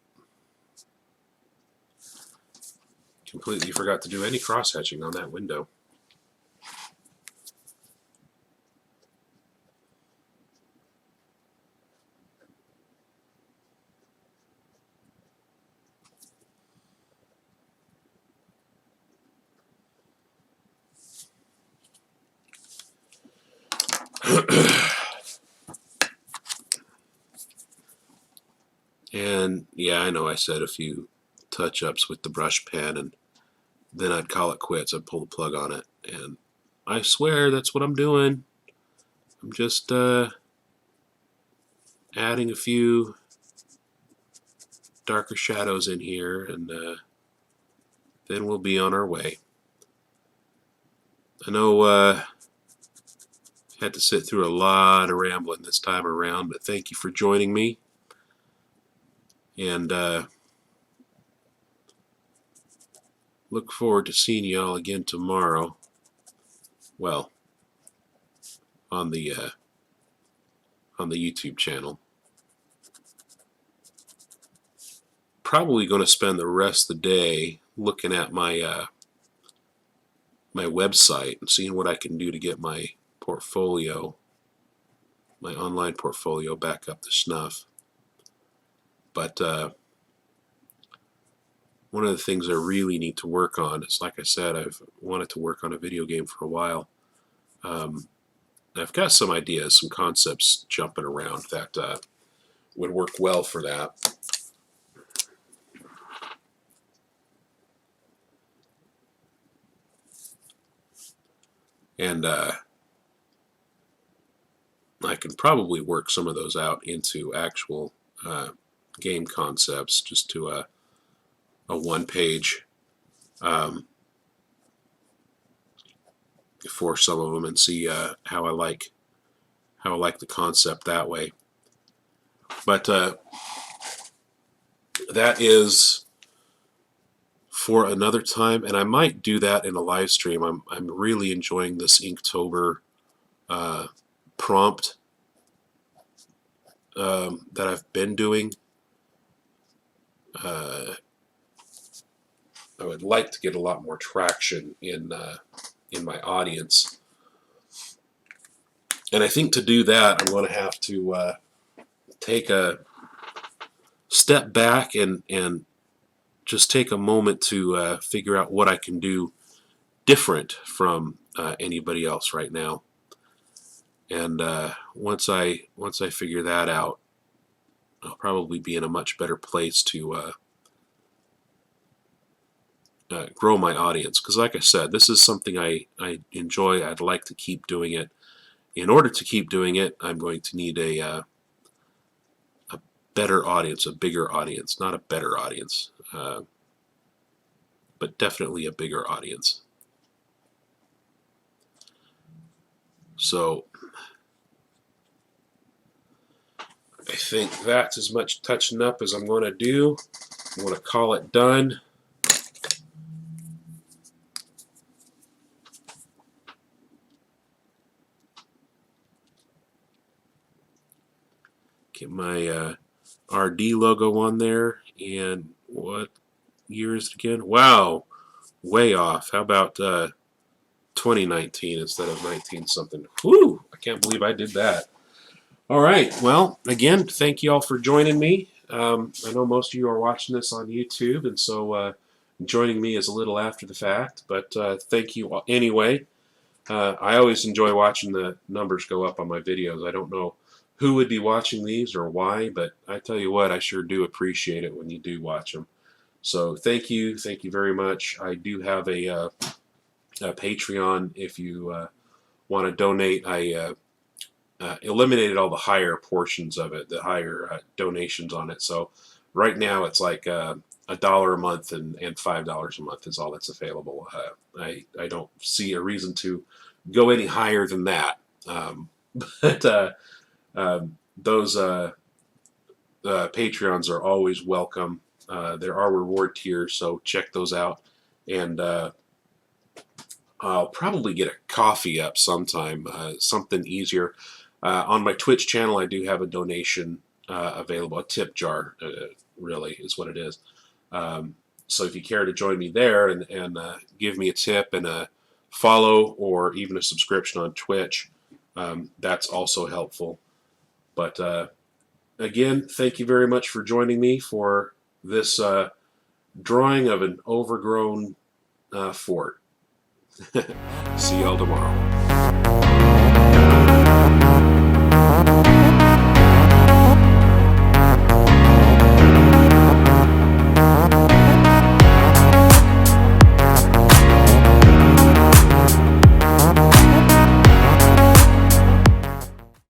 Completely forgot to do any cross-hatching on that window. And yeah, I know I said a few touch-ups with the brush pen, and then I'd call it quits. I'd pull the plug on it, and I swear that's what I'm doing. I'm just adding a few darker shadows in here, and then we'll be on our way. I know had to sit through a lot of rambling this time around, but thank you for joining me. And look forward to seeing you all again tomorrow. Well, on the YouTube channel. Probably going to spend the rest of the day looking at my my website and seeing what I can do to get my portfolio, my online portfolio, back up to snuff. But one of the things I really need to work on is, like I said, I've wanted to work on a video game for a while. I've got some ideas, some concepts jumping around that would work well for that. And I can probably work some of those out into actual game concepts, just to a one-page for some of them, and see how I like the concept that way. But that is for another time, and I might do that in a live stream. I'm really enjoying this Inktober prompt that I've been doing. I would like to get a lot more traction in my audience, and I think to do that, I'm going to have to take a step back and just take a moment to figure out what I can do different from anybody else right now. And once I figure that out, I'll probably be in a much better place to grow my audience. Because like I said, this is something I enjoy. I'd like to keep doing it. In order to keep doing it, I'm going to need a better audience, a bigger audience. Not a better audience, but definitely a bigger audience. So I think that's as much touching up as I'm going to do. I'm going to call it done. Get my RD logo on there. And what year is it again? Wow, way off. How about 2019 instead of 19 something? Whew, I can't believe I did that. All right, well, again, thank you all for joining me. I know most of you are watching this on YouTube, and so joining me is a little after the fact, but thank you all anyway. I always enjoy watching the numbers go up on my videos. I don't know who would be watching these or why, but I tell you what, I sure do appreciate it when you do watch them. So thank you very much. I do have a Patreon if you want to donate. I eliminated all the higher portions of it, the higher donations on it. So right now it's like $1 a month and $5 a month is all that's available. I don't see a reason to go any higher than that. But those Patreons are always welcome. There are reward tiers, so check those out. And I'll probably get a coffee up sometime, something easier. On my Twitch channel, I do have a donation available. A tip jar, really, is what it is. So if you care to join me there and give me a tip and a follow or even a subscription on Twitch, that's also helpful. But again, thank you very much for joining me for this drawing of an overgrown fort. See y'all tomorrow.